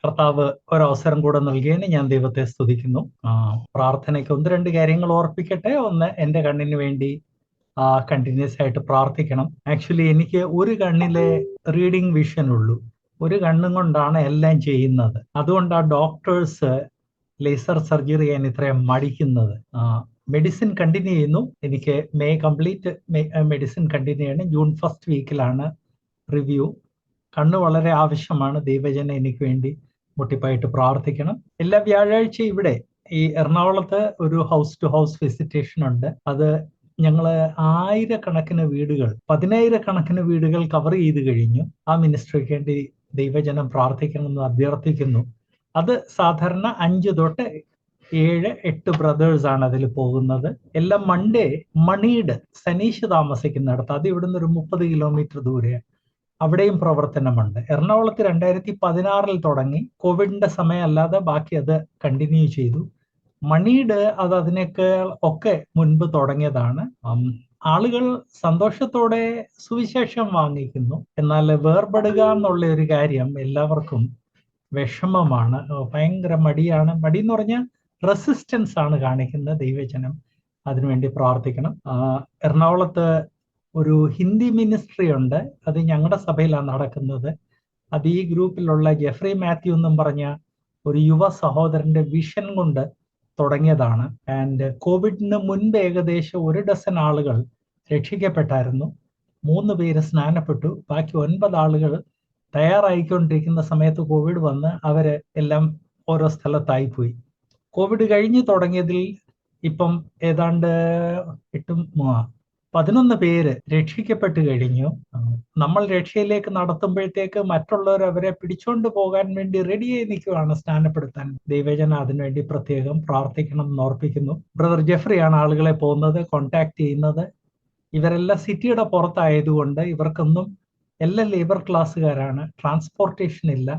കർത്താവ് ഒരവസരം കൂടെ നൽകിയതിന് ഞാൻ ദൈവത്തെ സ്തുതിക്കുന്നു. പ്രാർത്ഥനയ്ക്ക് ഒന്ന് രണ്ട് കാര്യങ്ങൾ ഓർപ്പിക്കട്ടെ. ഒന്ന്, എൻ്റെ കണ്ണിന് വേണ്ടി കണ്ടിന്യൂസ് ആയിട്ട് പ്രാർത്ഥിക്കണം. ആക്ച്വലി എനിക്ക് ഒരു കണ്ണിലെ റീഡിംഗ് വിഷൻ ഉള്ളൂ. ഒരു കണ്ണും കൊണ്ടാണ് എല്ലാം ചെയ്യുന്നത്. അതുകൊണ്ടാണ് ഡോക്ടേഴ്സ് ലേസർ സർജറി ചെയ്യാൻ ഇത്രയും മടിക്കുന്നത്. മെഡിസിൻ കണ്ടിന്യൂ ചെയ്യുന്നു. എനിക്ക് കംപ്ലീറ്റ് മെഡിസിൻ കണ്ടിന്യൂ ചെയ്യണം. ജൂൺ 1st വീക്കിലാണ് റിവ്യൂ. കണ്ണ് വളരെ ആവശ്യമാണ്. ദൈവജനം എനിക്ക് വേണ്ടി മുട്ടിപ്പായിട്ട് പ്രാർത്ഥിക്കണം. എല്ലാ വ്യാഴാഴ്ച ഇവിടെ ഈ എറണാകുളത്ത് ഒരു ഹൗസ് ടു ഹൗസ് വിസിറ്റേഷൻ ഉണ്ട്. അത് ഞങ്ങള് 1000കണക്കിന് വീടുകൾ 10,000കണക്കിന് വീടുകൾ കവർ ചെയ്ത് കഴിഞ്ഞു. ആ മിനിസ്ട്രിക്ക് വേണ്ടി ദൈവജനം പ്രാർത്ഥിക്കണമെന്ന് അഭ്യർത്ഥിക്കുന്നു. അത് സാധാരണ 5 തൊട്ട് 7, 8 ബ്രദേഴ്സ് ആണ് അതിൽ പോകുന്നത്. എല്ലാം മൺഡേ മണീട് സനീഷ് താമസിക്കുന്നിടത്ത്, അത് ഇവിടുന്ന് ഒരു 30 കിലോമീറ്റർ ദൂരെ, അവിടെയും പ്രവർത്തനമുണ്ട്. എറണാകുളത്ത് 2016 തുടങ്ങി. കോവിഡിന്റെ സമയം അല്ലാതെ ബാക്കി അത് കണ്ടിന്യൂ ചെയ്തു. മണീട് അത് അതിനേക്കാൾ ഒക്കെ മുൻപ് തുടങ്ങിയതാണ്. ആളുകൾ സന്തോഷത്തോടെ സുവിശേഷം വാങ്ങിക്കുന്നു. എന്നാൽ വേർപെടുക എന്നുള്ള ഒരു കാര്യം എല്ലാവർക്കും വിഷമമാണ്. ഭയങ്കര മടിയാണ്. മടി എന്ന് പറഞ്ഞാൽ റെസിസ്റ്റൻസ് ആണ് കാണിക്കുന്നത്. ദൈവജനം അതിനുവേണ്ടി പ്രാർത്ഥിക്കണം. എറണാകുളത്ത് ഒരു ഹിന്ദി മിനിസ്ട്രി ഉണ്ട്. അത് ഞങ്ങളുടെ സഭയിലാണ് നടക്കുന്നത്. അത് ഈ ഗ്രൂപ്പിലുള്ള ജെഫ്രി മാത്യു എന്നും പറഞ്ഞ ഒരു യുവ സഹോദരന്റെ വിഷൻ കൊണ്ട് തുടങ്ങിയതാണ്. ആൻഡ് കോവിഡിന് മുൻപ് ഏകദേശം 1 ഡസൻ ആളുകൾ രക്ഷിക്കപ്പെട്ടായിരുന്നു. 3 പേര് സ്നാനപ്പെട്ടു. ബാക്കി 9 ആളുകൾ തയ്യാറായിക്കൊണ്ടിരിക്കുന്ന സമയത്ത് കോവിഡ് വന്ന് അവര് എല്ലാം ഓരോ സ്ഥലത്തായി പോയി. കോവിഡ് കഴിഞ്ഞ് തുടങ്ങിയതിൽ ഇപ്പം ഏതാണ്ട് 11 പേര് രക്ഷിക്കപ്പെട്ട് കഴിഞ്ഞു. നമ്മൾ രക്ഷയിലേക്ക് നടത്തുമ്പോഴത്തേക്ക് മറ്റുള്ളവർ അവരെ പിടിച്ചോണ്ട് പോകാൻ വേണ്ടി റെഡിയായി നിൽക്കുകയാണ് സ്നാനപ്പെടുത്താൻ. ദൈവജനം അതിനുവേണ്ടി പ്രത്യേകം പ്രാർത്ഥിക്കണം എന്ന് ഓർപ്പിക്കുന്നു. ബ്രദർ ജെഫ്രിയാണ് ആളുകളെ പോകുന്നത്, കോണ്ടാക്ട് ചെയ്യുന്നത്. ഇവരെല്ലാം സിറ്റിയുടെ പുറത്തായതുകൊണ്ട് ഇവർക്കൊന്നും എല്ലാം ലേബർ ക്ലാസ്സുകാരാണ്. ട്രാൻസ്പോർട്ടേഷൻ ഇല്ല.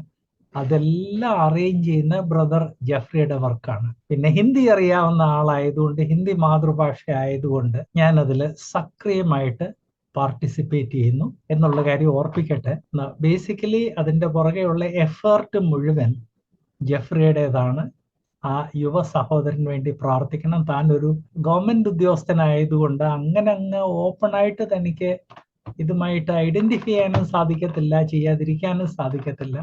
അതെല്ലാം അറേഞ്ച് ചെയ്യുന്ന ബ്രദർ ജെഫ്രിയുടെ വർക്കാണ്. പിന്നെ ഹിന്ദി അറിയാവുന്ന ആളായതുകൊണ്ട്, ഹിന്ദി മാതൃഭാഷ ആയതുകൊണ്ട് ഞാൻ അതിൽ സക്രിയമായിട്ട് പാർട്ടിസിപ്പേറ്റ് ചെയ്യുന്നു എന്നുള്ള കാര്യം ഓർപ്പിക്കട്ടെ. ബേസിക്കലി അതിന്റെ പുറകെയുള്ള എഫേർട്ട് മുഴുവൻ ജെഫ്രിയുടേതാണ്. ആ യുവ സഹോദരന് വേണ്ടി പ്രാർത്ഥിക്കണം. താൻ ഒരു ഗവൺമെന്റ് ഉദ്യോഗസ്ഥനായതുകൊണ്ട് അങ്ങ് ഓപ്പണായിട്ട് തനിക്ക് ഇതുമായിട്ട് ഐഡന്റിഫൈ ചെയ്യാനും സാധിക്കത്തില്ല, ചെയ്യാതിരിക്കാനും സാധിക്കത്തില്ല.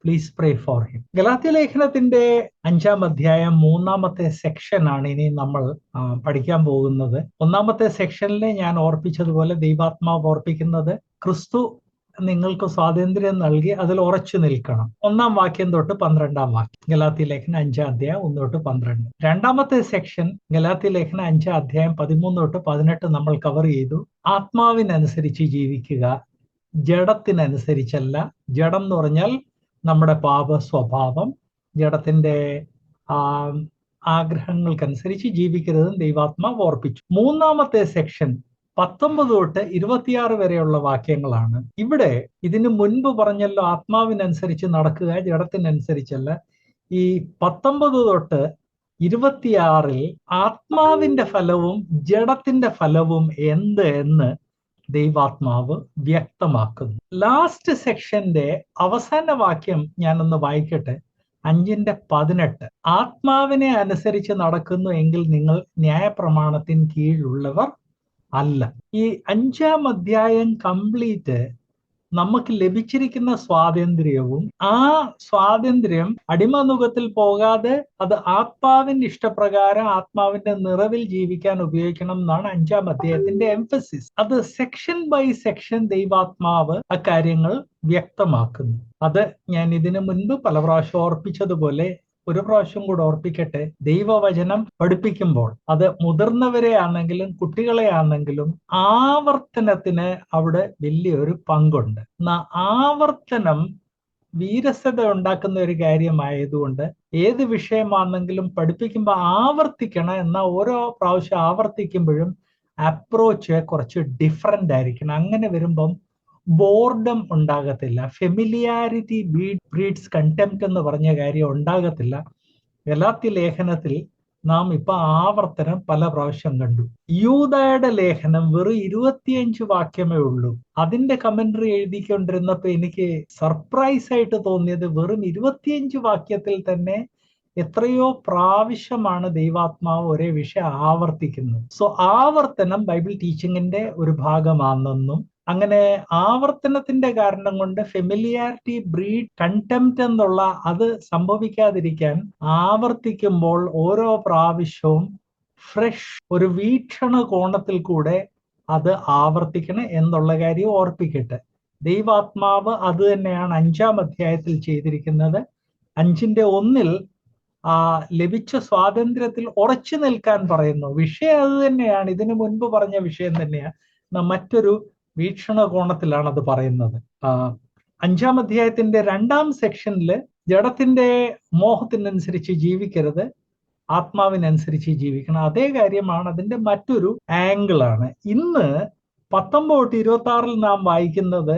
Please pray for him. Galatia ലേഖനത്തിന്റെ 5-ാം അധ്യായം 3-ാമത്തെ സെക്ഷനാണ് ഇനി നമ്മൾ പഠിക്കാൻ പോകുന്നത്. 1-ാമത്തെ സെക്ഷനിൽ ഞാൻ ഓർപ്പിച്ചതുപോലെ ദൈവാത്മാവ് ഓർപ്പിക്കുന്നത് ക്രിസ്തു നിങ്ങൾക്ക് സ്വാതന്ത്ര്യം നൽകി അതിൽ ഉറച്ചു നിൽക്കണം. 1-ാം വാക്യം തൊട്ട് 12-ാം വാക്യം. ഗലാത്യ ലേഖനം 5-ാം അധ്യായം 1 തൊട്ട് 12. 2-ാമത്തെ സെക്ഷൻ ഗലാത്യ ലേഖനം 5-ാം അധ്യായം 13 തൊട്ട് 18 നമ്മൾ കവർ ചെയ്തു. ആത്മാവിനനുസരിച്ച് ജീവിക്കുക, ജഡത്തിനനുസരിച്ചല്ല. ജഡം എന്ന് പറഞ്ഞാൽ നമ്മുടെ പാപ സ്വഭാവം, ജഡത്തിന്റെ ആഗ്രഹങ്ങൾക്കനുസരിച്ച് ജീവിക്കരുതെന്ന് ദൈവാത്മാവ് ഓർപ്പിച്ചു. 3-ാമത്തെ സെക്ഷൻ 19 തൊട്ട് 26 വരെയുള്ള വാക്യങ്ങളാണ്. ഇവിടെ ഇതിനു മുൻപ് പറഞ്ഞല്ലോ ആത്മാവിനനുസരിച്ച് നടക്കുക, ജഡത്തിനനുസരിച്ചല്ല. ഈ 19 തൊട്ട് 26 ആത്മാവിന്റെ ഫലവും ജഡത്തിന്റെ ഫലവും എന്ത് എന്ന് ദൈവാത്മാവ് വ്യക്തമാക്കുന്നു. ലാസ്റ്റ് സെക്ഷന്റെ അവസാന വാക്യം ഞാനൊന്ന് വായിക്കട്ടെ. 5:18. ആത്മാവിനെ അനുസരിച്ച് നടക്കുന്നു എങ്കിൽ നിങ്ങൾ ന്യായപ്രമാണത്തിന് കീഴിലുള്ളവർ അല്ല. ഈ 5-ാം അധ്യായം കംപ്ലീറ്റ് നമുക്ക് ലഭിച്ചിരിക്കുന്ന സ്വാതന്ത്ര്യവും ആ സ്വാതന്ത്ര്യം അടിമനുഖത്തിൽ പോകാതെ അത് ആത്മാവിന്റെ ഇഷ്ടപ്രകാരം ആത്മാവിന്റെ നിറവിൽ ജീവിക്കാൻ ഉപയോഗിക്കണം എന്നാണ് 5-ാം അധ്യായത്തിന്റെ എംഫസിസ്. അത് സെക്ഷൻ ബൈ സെക്ഷൻ ദൈവാത്മാവ് അക്കാര്യങ്ങൾ വ്യക്തമാക്കുന്നു. അത് ഞാൻ ഇതിനു മുൻപ് പല പ്രാവശ്യം ഓർപ്പിച്ചതുപോലെ ഒരു പ്രാവശ്യം കൂടെ ഓർപ്പിക്കട്ടെ. ദൈവവചനം പഠിപ്പിക്കുമ്പോൾ അത് മുതിർന്നവരെ ആണെങ്കിലും കുട്ടികളെ ആണെങ്കിലും ആവർത്തനത്തിന് അവിടെ വലിയൊരു പങ്കുണ്ട്. ആവർത്തനം വീരസത ഉണ്ടാക്കുന്ന ഒരു കാര്യമായതുകൊണ്ട് ഏത് വിഷയമാണെങ്കിലും പഠിപ്പിക്കുമ്പോൾ ആവർത്തിക്കണം. എന്നാൽ ഓരോ പ്രാവശ്യം ആവർത്തിക്കുമ്പോഴും അപ്രോച്ച് കുറച്ച് ഡിഫറെന്റ് ആയിരിക്കണം. അങ്ങനെ വരുമ്പം ബോർഡം ഉണ്ടാകത്തില്ല. ഫെമിലിയാരിറ്റി ബ്രീഡ്സ് കണ്ടംപ്റ്റ് എന്ന് പറഞ്ഞ കാര്യം ഉണ്ടാകത്തില്ല. ഗലാത്യ ലേഖനത്തിൽ നാം ഇപ്പൊ ആവർത്തനം പല പ്രാവശ്യം കണ്ടു. യൂദയുടെ ലേഖനം വെറും 25 വാക്യമേ ഉള്ളൂ. അതിന്റെ കമന്ററി എഴുതിക്കൊണ്ടിരുന്നപ്പോ എനിക്ക് സർപ്രൈസ് ആയിട്ട് തോന്നിയത് വെറും 25 വാക്യത്തിൽ തന്നെ എത്രയോ പ്രാവശ്യമാണ് ദൈവാത്മാവ് ഒരേ വിഷയം ആവർത്തിക്കുന്നത്. സോ ആവർത്തനം ബൈബിൾ ടീച്ചിങ്ങിന്റെ ഒരു ഭാഗമാണെന്നും, അങ്ങനെ ആവർത്തനത്തിന്റെ കാരണം കൊണ്ട് ഫെമിലിയാരിറ്റി ബ്രീഡ് കണ്ടംപ്റ്റ് എന്നുള്ള അത് സംഭവിക്കാതിരിക്കാൻ ആവർത്തിക്കുമ്പോൾ ഓരോ പ്രാവശ്യവും ഫ്രഷ് ഒരു വീക്ഷണ കോണത്തിൽ കൂടെ അത് ആവർത്തിക്കണം എന്നുള്ള കാര്യം ഓർപ്പിക്കട്ടെ. ദൈവാത്മാവ് അത് തന്നെയാണ് 5-ാം അധ്യായത്തിൽ ചെയ്തിരിക്കുന്നത്. 5:1 ലഭിച്ച സ്വാതന്ത്ര്യത്തിൽ ഉറച്ചു നിൽക്കാൻ പറയുന്നു. വിഷയം അത് തന്നെയാണ്, ഇതിനു മുൻപ് പറഞ്ഞ വിഷയം തന്നെയാണ്, മറ്റൊരു വീക്ഷണ കോണത്തിലാണ് അത് പറയുന്നത്. 5-ാം അധ്യായത്തിന്റെ 2-ാം സെക്ഷനില് ജഡത്തിന്റെ മോഹത്തിനനുസരിച്ച് ജീവിക്കരുത്, ആത്മാവിനനുസരിച്ച് ജീവിക്കണം. അതേ കാര്യമാണ്, അതിന്റെ മറ്റൊരു ആംഗിളാണ്. ഇന്ന് 19-26 നാം വായിക്കുന്നത്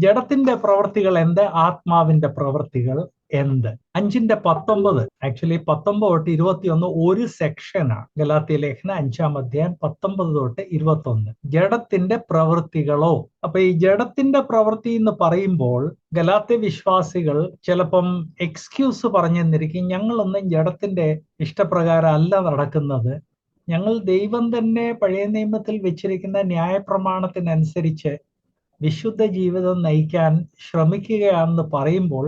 ജഡത്തിന്റെ പ്രവൃത്തികൾ എന്ത്, ആത്മാവിന്റെ പ്രവൃത്തികൾ എന്ത്. 5:19 ആക്ച്വലി 19-21 ഒരു സെക്ഷനാണ്. ഗലാത്യ ലേഖനം 5-ാം അധ്യായം 19-21 ജഡത്തിന്റെ പ്രവൃത്തികളോ. അപ്പൊ ഈ ജഡത്തിന്റെ പ്രവൃത്തി എന്ന് പറയുമ്പോൾ ഗലാത്യ വിശ്വാസികൾ ചിലപ്പം എക്സ്ക്യൂസ് പറഞ്ഞെന്നിരിക്കും, ഞങ്ങളൊന്നും ജഡത്തിന്റെ ഇഷ്ടപ്രകാരം അല്ല നടക്കുന്നത്, ഞങ്ങൾ ദൈവം തന്നെ പഴയ നിയമത്തിൽ വെച്ചിരിക്കുന്ന ന്യായപ്രമാണത്തിനനുസരിച്ച് വിശുദ്ധ ജീവിതം നയിക്കാൻ ശ്രമിക്കുകയാണെന്ന് പറയുമ്പോൾ